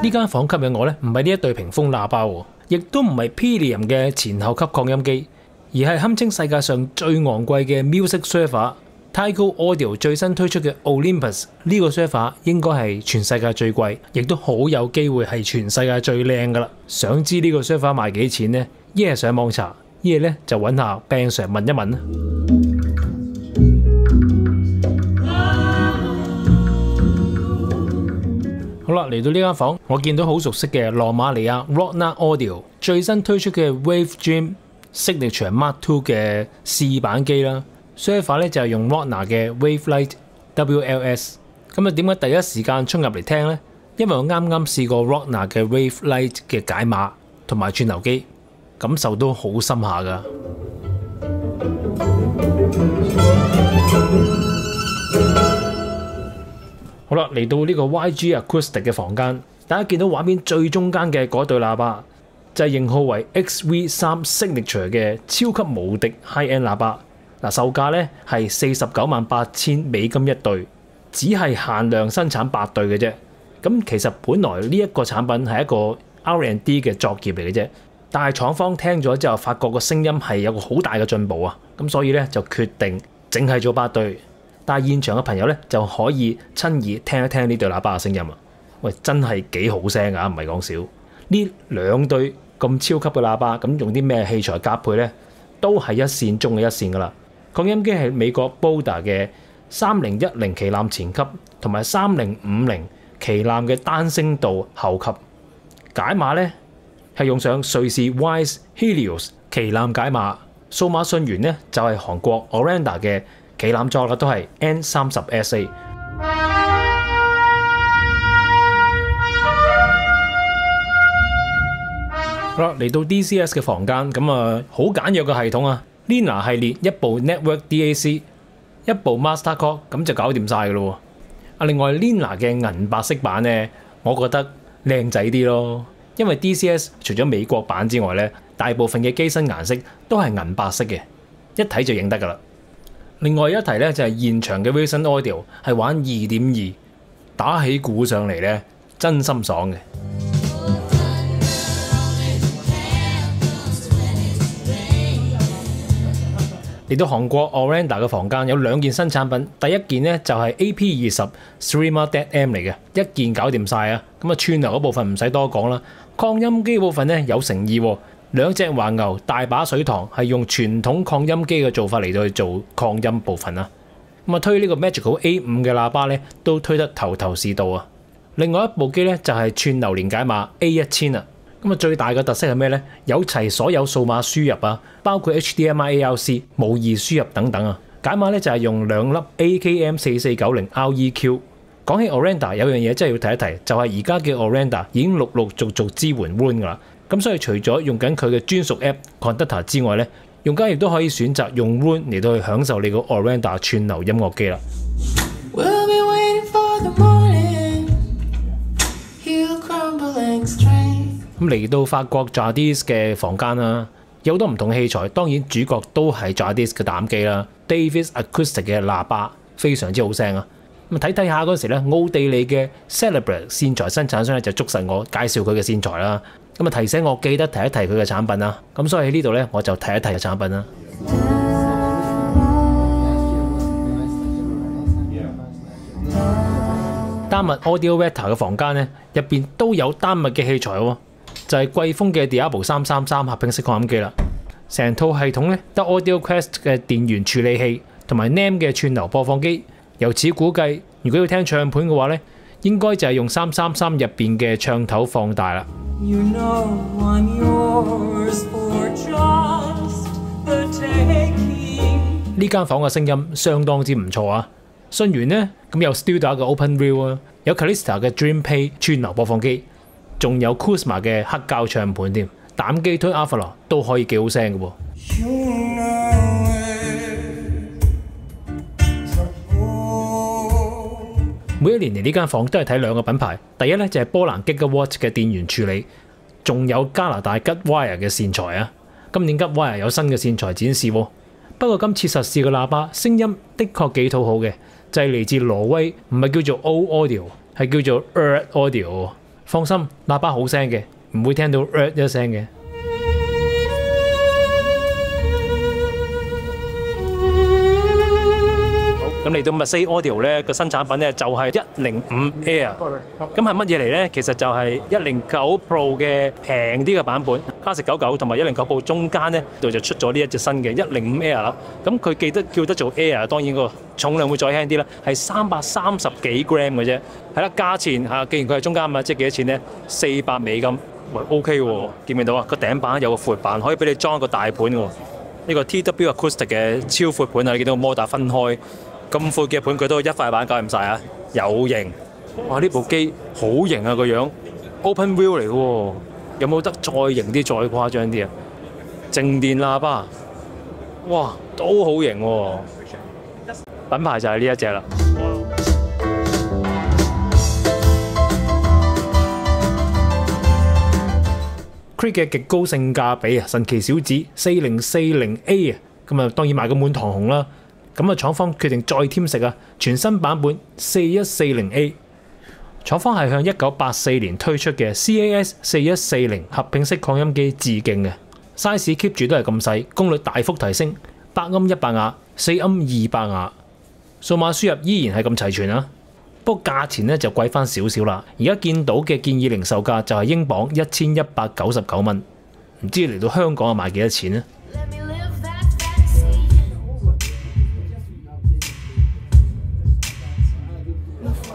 Speaker 2: 呢間房吸引我咧，唔係呢一對屏風喇叭喎，亦都唔係 Pilium 嘅前後級擴音機，而係堪稱世界上最昂貴嘅 Music Server Tyco Audio 最新推出嘅 Olympus 呢個 server 應該係全世界最貴，亦都好有機會係全世界最靚噶啦。想知呢個 server 賣幾錢呢？一係上網查，一係咧就揾下 Ben Sir 問一問啦。好啦，嚟到呢間房，我見到好熟悉嘅羅馬尼亞 Rottner Audio 最新推出嘅 Wave Dream Signature Mark II 嘅試版機啦。server 咧就係用 Rottner 嘅 Wavelight WLS。咁啊點解第一時間衝入嚟聽呢？因為我啱啱試過 Rottner 嘅 Wavelight 嘅解碼同埋串流機，感受都好深下㗎。好啦，嚟到呢個 YG Acoustic 嘅房間，大家見到畫面最中間嘅嗰對喇叭，就係型號為 XV3 Signature 嘅超級無敵 High-End 喇叭。嗱，售價咧係498000美金一對，只係限量生產8對嘅啫。咁其實本來呢一個產品係一個 R&D 嘅作業嚟嘅啫，但係廠方聽咗之後，發覺個聲音係有個好大嘅進步啊，咁所以咧就決定淨係做8對。但係現場嘅朋友咧就可以親耳聽一聽呢對喇叭嘅聲音啊！喂，真係幾好聲啊，唔係講笑。呢兩對咁超級嘅喇叭，咁用啲咩器材搭配咧，都係一線中嘅一線噶啦。擴音機係美國 Boda 嘅3010旗艦前級同埋3050旗艦嘅單聲道後級。解碼咧係用上瑞士 Wise Helios 旗艦解碼，數碼訊源咧就係韓國 Orenda 嘅旗艦作啦，都係 N30SA。好好啦，嚟到 DCS 嘅房間，咁啊好簡約嘅系統啊 ，Lina 系列一部 Network DAC， 一部 Master Core， 咁就搞掂晒㗎咯喎。另外 Lina 嘅銀白色版呢，我覺得靚仔啲咯，因為 DCS 除咗美國版之外呢，大部分嘅機身顏色都係銀白色嘅，一睇就認得㗎啦。另外一提呢，就係現場嘅 Wilson Audio 係玩 2.2， 打起鼓上嚟呢，真心爽嘅。嚟到韓國 Orenda 嘅房間有2件新產品，第一件呢就係 AP20 Streamer DAC M 嚟嘅，一件搞掂晒啊！咁啊串流嗰部分唔使多講啦，擴音機部分呢有誠意喎，2隻橫牛大把水塘係用傳統擴音機嘅做法嚟到去做擴音部分啊！咁啊推呢個 Magical A5 嘅喇叭呢都推得頭頭是道啊！另外一部機呢就係串流連解碼 A1000啊！咁啊最大嘅特色係咩呢？有齊所有數碼輸入啊，包括 HDMI、ARC、模擬輸入等等啊。解碼呢就係用2粒 AKM4490 REQ。講起 Orenda 有樣嘢真係要提一提，就係而家嘅 Orenda 已經陸續支援 Roon 㗎啦。咁所以除咗用緊佢嘅專屬 App Conductor 之外呢，用家亦都可以選擇用 Roon 嚟到去享受你個 Orenda 串流音樂機啦。咁嚟到法國 Jardis 嘅房間啦，有好多唔同嘅器材，當然主角都係 Jardis 嘅膽機啦 ，Davis Acoustic 嘅喇叭非常之好聲啊！咁睇下嗰時咧，奧地利嘅 Celebrate 線材生產商咧就捉實我介紹佢嘅線材啦，咁啊提醒我記得提一提佢嘅產品啦，咁所以喺呢度咧我就提一提嘅產品啦。丹麥 Audiovector 嘅房間咧，入邊都有丹麥嘅器材喎，就係貴豐嘅 Diabo 333合併式擴音機啦。成套系統咧得 AudioQuest 嘅電源處理器同埋 NAMM 嘅串流播放機。由此估計，如果要聽唱盤嘅話咧，應該就係用333入邊嘅唱頭放大啦。You know I'm yours for just the taking。呢間房嘅聲音相當之唔錯啊！信源呢，咁有 Studio 嘅 Open View 啊，有 Calista 嘅 DreamPlay 串流播放機，仲有 Kuzma 嘅黑膠唱盤添，膽機推 Avalo 都可以幾好聲嘅喎。每一年嚟呢間房都係睇2個品牌，第一咧就係波蘭 Gigawatt 嘅電源處理，仲有加拿大 Guidewire 嘅線材啊。今年 Guidewire 有新嘅線材展示喎，不過今次實試嘅喇叭聲音的確幾討好嘅。就係嚟自挪威，唔係叫做 O Audio， 係叫做 Audio。放心，喇叭好聲嘅，唔會聽到一聲嘅。咁嚟到 Massey Audio 咧個新產品咧就係105 Air， 咁係乜嘢嚟咧？其實就係109 Pro 嘅平啲嘅版本，Classic99同埋109 Pro中間咧度就出咗呢一隻新嘅105 Air 啦。咁佢叫得做 Air， 當然個重量會再輕啲啦，係330幾 gram 嘅啫。係啦，價錢嚇，既然佢係中間嘛，即係幾多錢咧？400美金，喂 OK 喎，見唔見到啊？個頂板有個闊板，可以俾你裝一個大盤喎。呢個 TW Acoustic 嘅超闊盤啊，你見到個摩打分開。咁闊嘅盤佢都一塊板搞掂晒啊！有型，哇！呢部機好型啊個樣 ，Open View 嚟嘅喎，有冇得再型啲、再誇張啲啊？靜電喇叭，哇，都好型喎！品牌就係呢一隻啦。Krieg 嘅極高性價比啊，神奇小子 4040A 啊，咁啊當然賣個滿堂紅啦。咁啊，廠方決定再添食啊！全新版本 4140A， 廠方係向1984年推出嘅 CAS 4140合併式擴音機致敬嘅 ，size keep 住都係咁細，功率大幅提升，8音100瓦，4音200瓦，數碼輸入依然係咁齊全啊！不過價錢咧就貴翻少少啦，而家見到嘅建議零售價就係英鎊1199蚊，唔知嚟到香港啊賣幾多錢呢？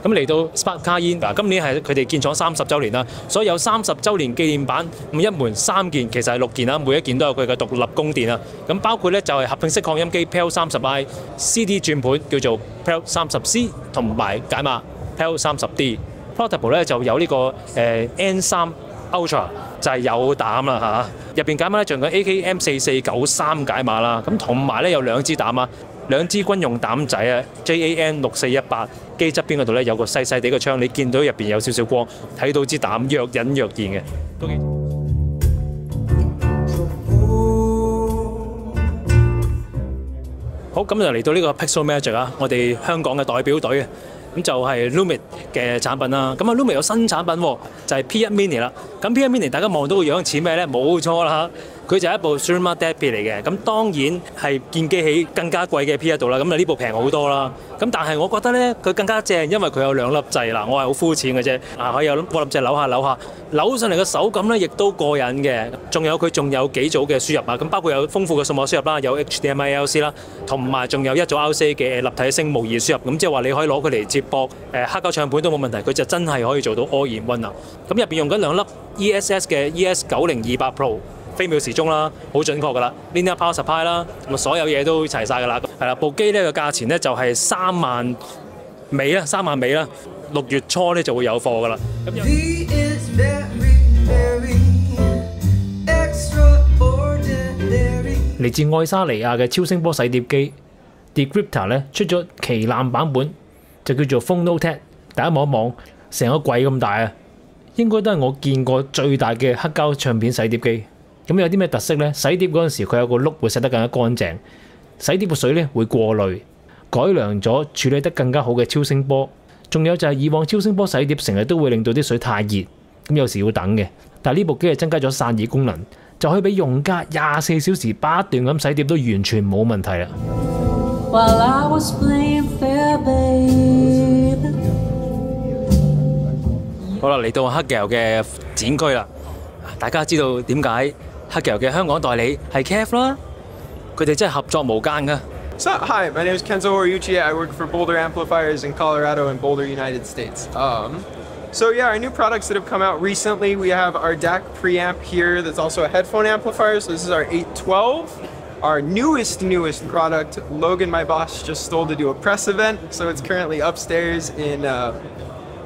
Speaker 2: 咁嚟到 Spark Cayenne 嗱，今年係佢哋建廠30週年啦，所以有30週年紀念版，咁一門3件，其實係6件啦，每一件都有佢嘅獨立供電啊。咁包括咧就係合併式擴音機 PAL 30i、CD 轉盤叫做 PAL 30C 同埋解碼 PAL 30D。Portable 咧就有呢個N3 Ultra
Speaker 7: 就係有膽啦嚇。入邊解碼咧仲有 AKM4493解碼啦，咁同埋咧有2支膽啊，2支軍用膽仔啊 JAN6418，機側邊嗰度咧有個細細地嘅槍，你見到入邊有少少光，睇到支膽若隱若現嘅。都幾好，咁就嚟到呢個 Pixel Magic 啊，我哋香港嘅代表隊啊，咁就係 Lumit 嘅產品啦。咁啊 Lumit 有新產品喎，就係 P1 Mini 啦。咁 P1 Mini 大家望到個樣似咩咧？冇錯啦，佢就係一部 Cinema Deadbeat 嚟嘅。咁當然係建基起更加貴嘅 P1 度啦。咁啊呢部平好多啦。咁但係我覺得咧，佢更加正，因為佢有2粒掣啦。我係好膚淺嘅啫，可以有波粒掣扭下扭下，扭上嚟嘅手感咧亦都過癮嘅。佢仲有幾組嘅輸入啊，咁包括有豐富嘅數碼輸入啦，有 HDMI、LC 啦，同埋仲有一組 RCA 嘅立體聲模擬輸入。咁即係話你可以攞佢嚟接駁黑膠唱片都冇問題，佢就真係可以做到 All in One 啊。咁入邊用緊2粒 ESS 嘅 ES9028 Pro。飛秒時鐘啦，好準確噶啦 ，Linear Power Supply 啦，咁所有嘢都齊晒噶啦。係啦，部機呢個價錢呢就係3萬尾啦，3萬尾啦，6月初呢就會有貨噶啦。嚟自愛沙尼亞嘅超聲波洗碟機 Decryptor 咧出咗旗艦版本，就叫做 Phonotheque。大家望一望，成個櫃咁大啊，應該都係我見過最大嘅黑膠唱片洗碟機。咁有啲咩特色呢？洗碟嗰陣時佢有個碌會洗得更加乾淨，洗碟嘅水咧會過濾，改良咗處理得更加好嘅超聲波。仲有就係以往超聲波洗碟成日都會令到啲水太熱，咁有時要等嘅。但係呢部機係增加咗散熱功能，就可以俾用家24小時不斷咁洗碟都完全冇問題啦。好啦，嚟到黑油嘅展區啦，大家知道點解黑油嘅香港代理係 KF 啦，佢哋真係合作無間噶。
Speaker 11: So, hi, my name is Kenzo Horiuchi. I work for Boulder Amplifiers in Colorado and Boulder, United States. So yeah, our new products that have come out recently, we have our DAC preamp here that's also a headphone amplifier. So this is our 812. Our newest product, Logan, my boss, just stole to do a press event. So it's currently upstairs in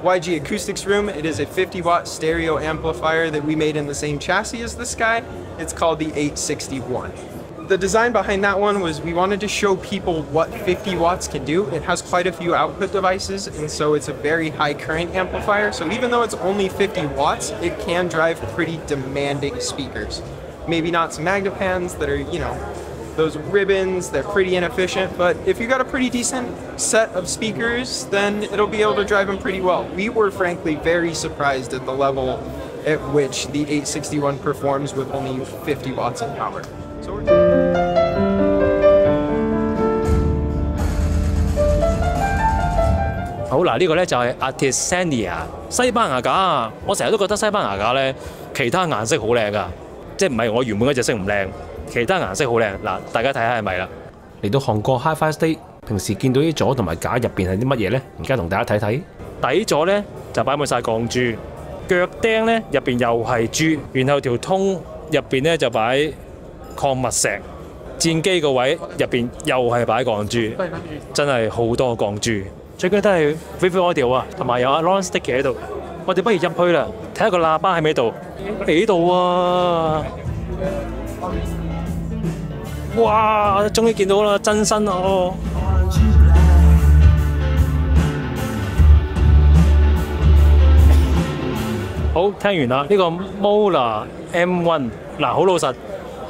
Speaker 11: YG Acoustics room. It is a 50-watt stereo amplifier that we made in the same chassis as this guy. It's called the 861. The design behind that one was we wanted to show people what 50 watts can do. It has quite a few output devices, and so it's a very high current amplifier. So even though it's only 50 watts, it can drive pretty demanding speakers. Maybe not some Magnepans that are, those ribbons, they're pretty inefficient, but if you got a pretty decent set of speakers, then it'll be able to drive them pretty well. We were frankly very surprised at the level at which the 861 performs with only 50 watts of power. So
Speaker 7: 好嗱，呢個咧就係 Artisania 西班牙架。我成日都覺得西班牙架咧，其他顏色好靚噶，即係唔係我原本嗰隻色唔靚。其他顏色好靚嗱，大家睇下係咪啦？嚟到韓國 Hi-Fi State， 平時見到啲座同埋架入邊係啲乜嘢呢？而家同大家睇睇。底座呢就擺滿晒鋼珠，腳釘呢入邊又係珠，然後條通入邊呢就擺礦物石，戰機個位入邊又係擺鋼珠，真係好多鋼珠。最緊要都係 Vivid Audio 啊，同埋有阿 Lawrence Dickey 喺度。我哋不如入去啦，睇下個喇叭喺咪度？喺度啊！哇！終於見到啦，真身哦！好，聽完啦，呢個 Mola M1 嗱，好老實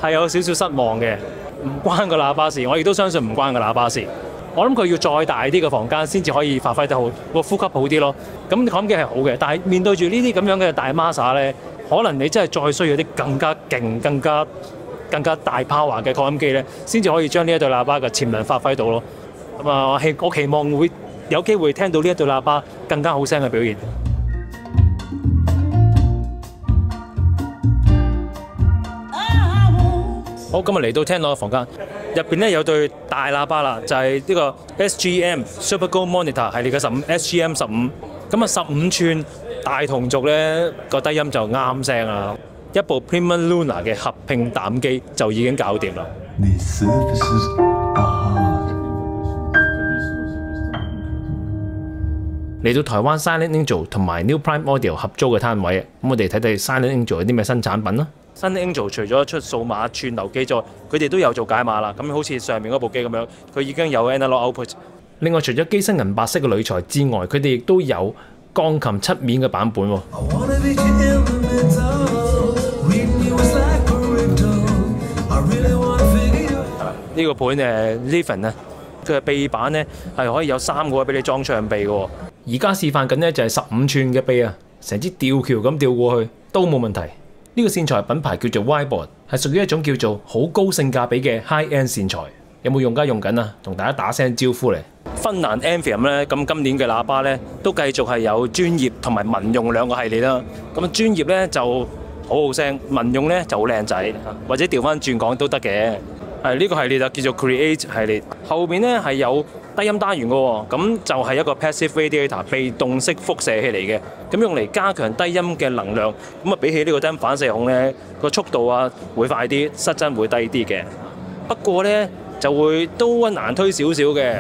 Speaker 7: 係有少少失望嘅，唔關個喇叭事，我亦都相信唔關個喇叭事。我諗佢要再大啲嘅房間先至可以發揮得好，個呼吸好啲咯。咁擴音機係好嘅，但係面對住呢啲咁樣嘅大 Masa 咧，可能你真係再需要啲更加勁、更加大 power 嘅擴音機咧，先至可以將呢一對喇叭嘅潛能發揮到咯。咁啊，我期望會有機會聽到呢一對喇叭更加好聲嘅表現。好，今日嚟到聽我嘅房間，入邊咧有對大喇叭啦，就係呢個 SGM Super Gold Monitor 系列嘅15 SGM 15，咁啊15寸大同軸咧個低音就啱聲啦。一部 Prima Luna 嘅合拼膽機就已經搞掂啦。
Speaker 2: 嚟到台灣 Silent Angel 同埋 New Prime Audio 合租嘅攤位，咁我哋睇睇 Silent Angel 有啲咩新產品啦。Silent Angel 除咗出數碼串流機之外，佢哋都有做解碼啦。咁好似上面嗰部機咁樣，佢已經有 Analog Output。另外，除咗機身銀白色嘅鋁材之外，佢哋亦都有鋼琴7面嘅版本喎。呢個盤Livin 咧，佢嘅臂板咧係可以有3個位俾你裝唱臂嘅喎。而家示範緊呢就係15寸嘅臂啊，成支吊橋咁吊過去都冇問題。呢個線材品牌叫做 Yboard， 係屬於一種叫做好高性價比嘅 high-end 線材。有冇用家用緊啊？同大家打聲招呼嚟。芬蘭 Amphium 咧，咁今年嘅喇叭咧都繼續係有專業同埋民用兩個系列啦。咁專業咧就好好聲，民用咧就好靚仔，或者調翻轉講都得嘅。呢個系列就叫做 Create 系列，後面咧係有低音單元嘅喎，咁就係一個 passive radiator 被動式輻射器嚟嘅，咁用嚟加強低音嘅能量，咁啊比起呢個低音反射孔咧個速度啊會快啲，失真會低啲嘅。不過咧就會都難推少少嘅。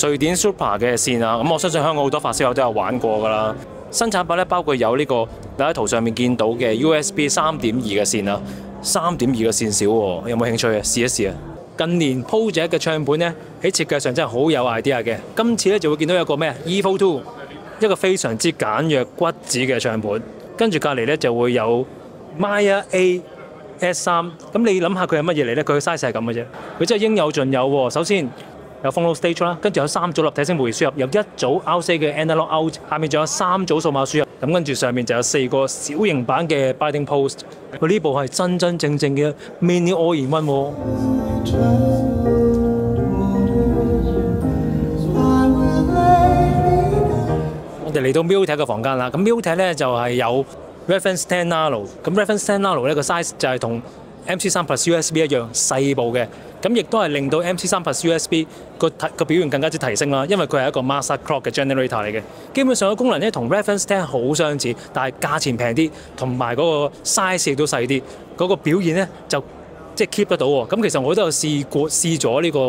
Speaker 2: 瑞典 Super 嘅線啊，咁我相信香港好多發燒友都有玩過㗎啦。新產品咧包括有呢個大家圖上面見到嘅 USB 3.2嘅線啊，3.2嘅線少喎，有冇興趣啊？試一試啊！近年 Project 嘅唱盤咧喺設計上真係好有 idea 嘅，今次咧就會見到有個咩 Evo 2，一個非常之簡約骨子嘅唱盤，跟住隔離咧就會有 Maya A S3，咁你諗下佢係乜嘢嚟咧？佢嘅 size 係咁嘅啫，佢真係應有盡有喎。首先有 Phono Stage 啦，跟住有3組立體聲回輸入，有1組 RC 嘅 Analog Out， 下面仲有3組數碼輸入，咁跟住上面就有4個小型版嘅 Binding Post。佢呢部係真真正正嘅 Mini All-in-One 喎。我哋嚟到 Multec 嘅房間啦，咁 Multec 咧就係有 Reference 10 Nano， 咁 Reference 10 Nano 咧個 size 就係同MC3 Plus USB 一樣細部嘅，咁亦都係令到 MC3 Plus USB 個表現更加之提升啦，因為佢係一個 Master Clock 嘅 generator 嚟嘅。基本上嘅功能咧同 Reference 10好相似，但係價錢平啲，同埋嗰個 size 亦都細啲，嗰個表現咧就即係 keep 得到喎。咁其實我都有試咗呢個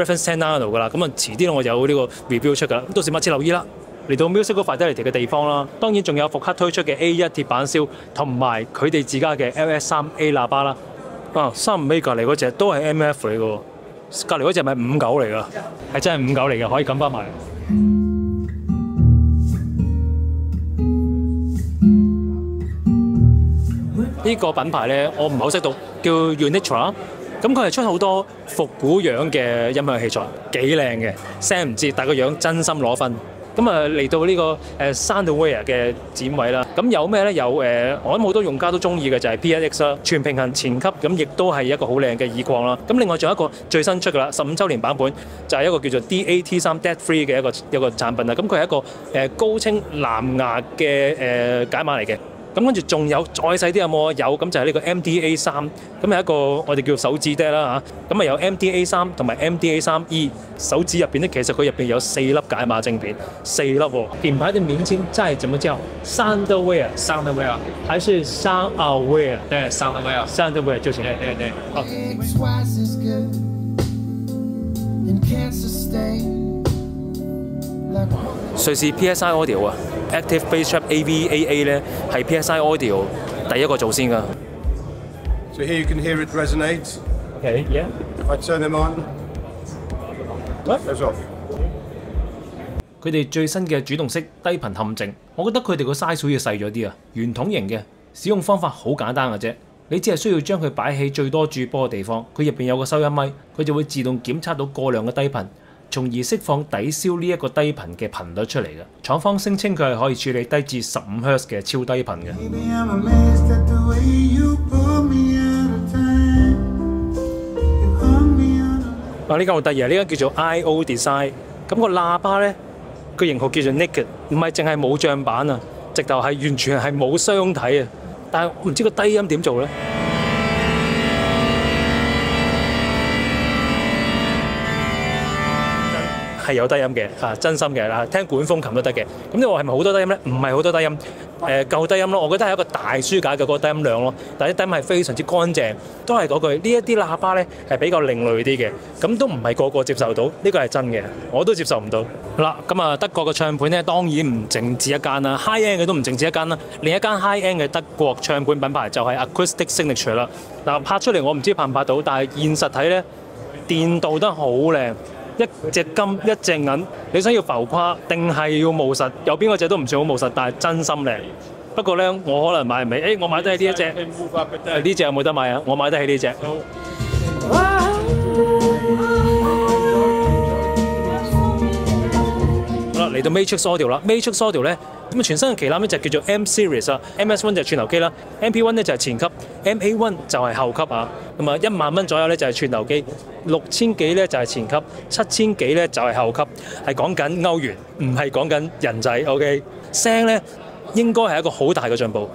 Speaker 2: Reference 10 Nano 噶啦，咁啊遲啲我有呢個 review 出噶啦，到時密切留意啦。嚟到 Musical Fidelity 嘅地方啦，當然仲有復刻推出嘅 A1 鐵板燒，同埋佢哋自家嘅 LS3A 喇叭啦。35A 隔離嗰隻都係 MF 嚟嘅喎，隔離嗰隻咪59嚟㗎，係真係59嚟嘅，可以撳翻埋。呢個品牌咧，我唔係好識讀，叫 Unitra。咁佢係出好多復古樣嘅音響器材，幾靚嘅，聲唔知，但係個樣真心攞分。咁啊嚟到呢個Soundware 嘅展位啦，咁有咩咧？有我諗好多用家都中意嘅就係 P1X 啦，全平衡前級，咁亦都係一個好靚嘅耳框啦。咁另外仲有一個最新出嘅啦，15週年版本就係一個叫做 DAT3 Dead Free 嘅一個產品啦。咁佢係一個高清藍牙嘅解碼嚟嘅。咁跟住仲有再細啲有冇？有，咁就係呢個 MDA3，咁係一個我哋叫手指釘啦嚇。咁啊有 MDA3 同埋 MDA3E 手指入邊咧，其實佢入邊有4粒解碼晶片，4粒喎。品牌的名稱再怎麼叫 ？Soundware，還是 Soundware？ 對 ，Soundware 就行。對。好。瑞士 PSI Audio 啊 ，Active Bass Trap AVAA 咧係 PSI Audio 第一個做先㗎。
Speaker 9: So here you can hear it resonate.
Speaker 2: Okay, yeah.
Speaker 9: If I turn them on,
Speaker 2: what
Speaker 9: goes off.
Speaker 2: 佢哋最新嘅主動式低頻陷阱，我覺得佢哋個 size 好似細咗啲啊，圓筒型嘅，使用方法好簡單嘅啫。你只係需要將佢擺喺最多駐波嘅地方，佢入邊有個收音咪，佢就會自動檢測到過量嘅低頻，從而釋放抵消呢一個低頻嘅頻率出嚟嘅。廠方聲稱佢係可以處理低至15 Hz 嘅超低頻嘅。呢間好得意啊！呢間叫做 I.O. Design， 咁個喇叭咧個型號叫做 Naked， 唔係淨係冇帳板啊，直頭係完全係冇箱體啊！但係我唔知個低音點做咧。係有低音嘅，真心嘅啦，聽管風琴都得嘅。咁你話係咪好多低音咧？唔係好多低音，
Speaker 7: 夠低音咯，我覺得係一個大書架嘅嗰個低音量咯，但係啲低音係非常之乾淨，都係嗰句呢一啲喇叭咧係比較另類啲嘅，咁都唔係個個接受到，呢個係真嘅，我都接受唔到。嗱，咁啊德國嘅唱片咧當然唔淨止一間啦 ，high end 嘅都唔淨止一間啦，另一間 high end 嘅德國唱片品牌就係 Acoustic Signature 啦。嗱，拍出嚟我唔知拍唔拍到，但係現實睇咧電鍍得好靚。一隻金一隻銀，你想要浮誇定係要務實？右邊嗰隻都唔算好務實，但係真心靚。不過咧，我可能買唔起。我買得起呢一隻。呢隻有冇得買啊？我買得起呢隻。好啦，嚟到 Matrix Audio 啦。Matrix Audio 咧，咁全新嘅旗艦咧就叫做 M Series 啊。MS1 就係串流機啦 ，MP1 咧就係前級 ，MA1 就係後級啊。咁啊，1萬蚊左右咧就係串流機，6000幾咧就係前級，7000幾咧就係後級，係講緊歐元，唔係講緊人仔。OK， 聲咧應該係一個好大嘅進步。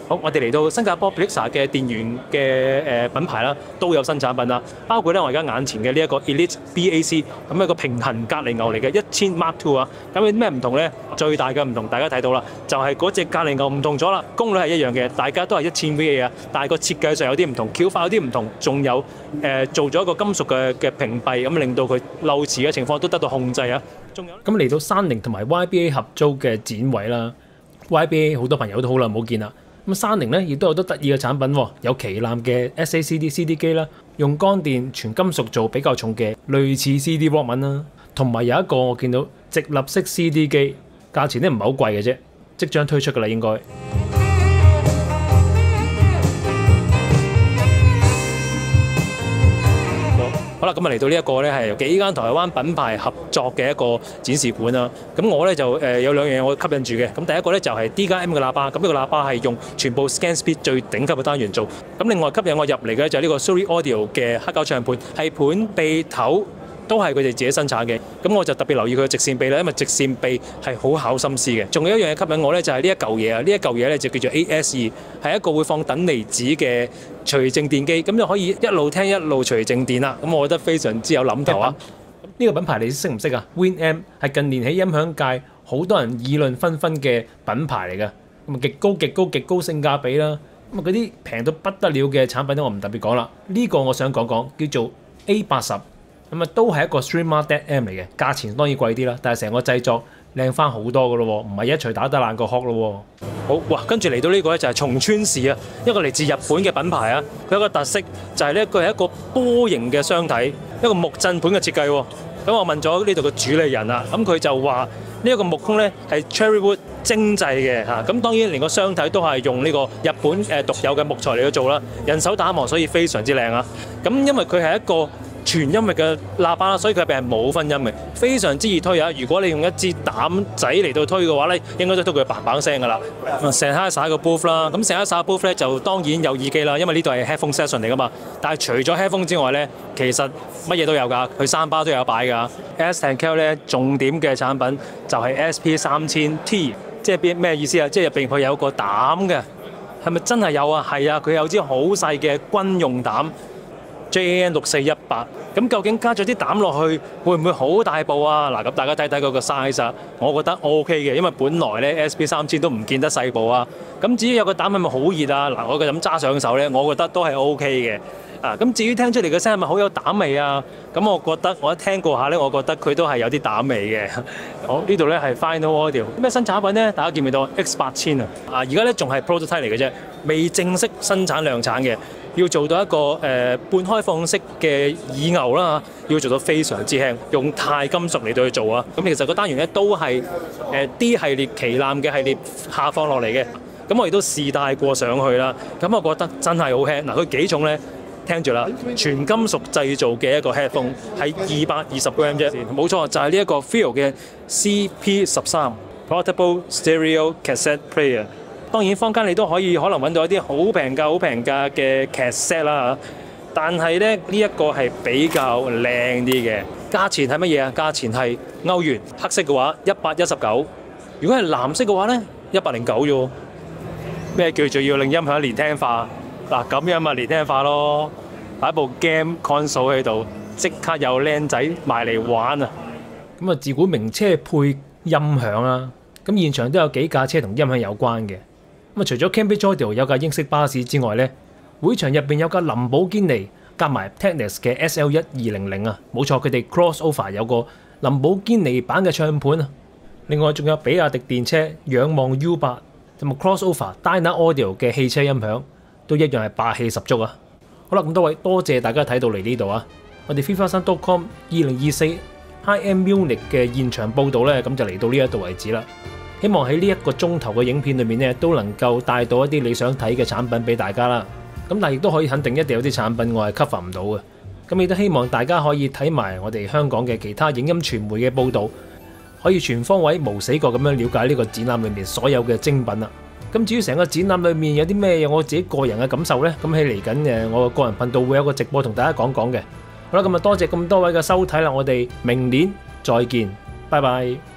Speaker 7: 好，我哋嚟到新加坡 Blixer 嘅電源嘅品牌啦，都有新產品啦，包括咧我而家眼前嘅呢一個 Elite BAC， 咁一個平衡隔離牛嚟嘅1000 Mark II 啊，咁有啲咩唔同咧？最大嘅唔同大家睇到啦，就係嗰隻隔離牛唔同咗啦，功率係一樣嘅，大家都係1000 V 啊，但係個設計上有啲唔同，翹法有啲唔同，仲有做咗一個金屬嘅屏蔽，咁令到佢漏磁嘅情況都得到控制啊。仲有
Speaker 2: 咁嚟到山寧同埋 YBA 合租嘅展位啦 ，YBA 好多朋友都好耐冇見啦。咁山寧咧亦都有好多得意嘅產品喎，有旗艦嘅 SACD CD 機啦，用乾電全金屬做比較重嘅類似 CD Walkman 啦，同埋有一個我見到直立式 CD 機，價錢咧唔係好貴嘅啫，即將推出㗎啦應該。
Speaker 7: 好啦，咁啊嚟到呢一個咧係由幾間台灣品牌合作嘅一個展示館啦。咁我咧就有兩樣嘢我吸引住嘅。咁第一個咧就係 D+M 嘅喇叭，咁呢個喇叭係用全部 ScanSpeed 最頂級嘅單元做。咁另外吸引我入嚟嘅就係呢個 Suri Audio 嘅黑膠唱盤，係盤臂頭都係佢哋自己生產嘅。咁我就特別留意佢嘅直線臂啦，因為直線臂係好考心思嘅。仲有一樣嘢吸引我咧就係呢一嚿嘢啊，呢一嚿嘢咧就叫做 AS2，係一個會放等離子嘅隨靜電機，咁就可以一路聽一路隨靜電啦。咁我覺得非常之有諗頭啊！
Speaker 2: 呢個品牌你識唔識啊 ？Winamp 係近年喺音響界好多人議論紛紛嘅品牌嚟㗎。咁極高性價比啦。咁嗰啲平到不得了嘅產品咧，我唔特別講啦。呢個我想講講叫做 A80。咁啊，都係一個 Streamer DAT-M 嚟嘅，價錢當然貴啲啦，但係成個製作靚翻好多噶咯喎，唔係一錘打得爛個殼咯喎。
Speaker 7: 好哇，跟住嚟到呢個咧就係松川市啊，一個嚟自日本嘅品牌啊，佢有個特色就係咧佢係一個波形嘅箱體，一個木振盤嘅設計喎。咁我問咗呢度嘅主理人啊，咁佢就話呢一個木工咧係 Cherry Wood 精製嘅嚇，咁當然連個箱體都係用呢個日本獨有嘅木材嚟去做啦，人手打磨，所以非常之靚啊。咁因為佢係一個全音域嘅喇叭啦，所以佢入邊係冇分音嘅，非常之易推啊！如果你用一支膽仔嚟到推嘅話咧，應該都推佢嘭嘭聲噶啦。成日曬個 booth 啦，咁成日曬個 booth 咧就當然有耳機啦，因為呢度係 headphone session 嚟噶嘛。但係除咗 headphone 之外咧，其實乜嘢都有㗎，佢3巴都有擺㗎。S10K 咧重點嘅產品就係 SP3000T， 即係咩意思啊？即係入邊佢有個膽嘅，係咪真係有啊？係啊，佢有支好細嘅軍用膽。JAN6418，咁究竟加咗啲膽落去，會唔會好大部啊？嗱，咁大家睇睇嗰個 size 啊，我覺得 OK 嘅，因為本來咧 SP3000 都唔見得細部啊。咁至於有個膽係咪好熱啊？嗱，我咁揸上手咧，我覺得都係 OK 嘅。啊，咁至於聽出嚟嘅聲係咪好有膽味啊？咁我覺得我一聽過下咧，我覺得佢都係有啲膽味嘅。好，呢度咧係 Final Audio，咩新產品咧？大家見唔見到 X8000啊？而家咧仲係 prototype 嚟嘅啫，未正式生產量產嘅。要做到一個半開放式嘅耳牛啦，要做到非常之輕，用鈦金屬嚟到去做啊。咁其實個單元咧都係D 系列旗艦嘅系列下放落嚟嘅。咁我亦都試戴過上去啦。咁我覺得真係好輕。嗱，佢幾重咧？聽住啦，全金屬製造嘅一個 headphone 係220 gram 啫。冇錯，就係呢一個 Feel 嘅 CP13 Portable Stereo Cassette Player。當然，坊間你都可能揾到一啲好平價嘅 cassette 啦，但係咧呢一個係比較靚啲嘅。價錢係乜嘢啊？價錢係歐元，黑色嘅話119，如果係藍色嘅話咧109啫喎。咩叫做要令音響年輕化？嗱，咁樣咪年輕化咯，擺部 game console 喺度，即刻有靚仔埋嚟玩啊！
Speaker 2: 咁啊，自古名車配音響啦。咁現場都有幾架車同音響有關嘅。咁除咗 Cambridge Audio 有架英式巴士之外呢，會場入邊有架林寶堅尼夾埋 Technics 嘅 SL1200啊，冇錯，佢哋 crossover 有個林寶堅尼版嘅唱盤啊。另外仲有比亞迪電車仰望 U8 同埋 crossover Dyna Audio 嘅汽車音響，都一樣係霸氣十足啊！好啦，咁多位多謝大家睇到嚟呢度啊！我哋 FIFA3.com 2024 HiM Munich 嘅現場報導呢，咁就嚟到呢一度為止啦。希望喺呢一個鐘頭嘅影片裏面呢，都能夠帶到一啲你想睇嘅產品俾大家啦。咁但係亦都可以肯定，一定有啲產品我係 cover 唔到嘅。咁亦都希望大家可以睇埋我哋香港嘅其他影音傳媒嘅報導，可以全方位無死角咁樣了解呢個展覽裏面所有嘅精品啦。咁至於成個展覽裏面有啲咩我自己個人嘅感受呢？咁喺嚟緊我個人頻道會有個直播同大家講講嘅。好啦，咁啊多謝咁多位嘅收睇啦，我哋明年再見，拜拜。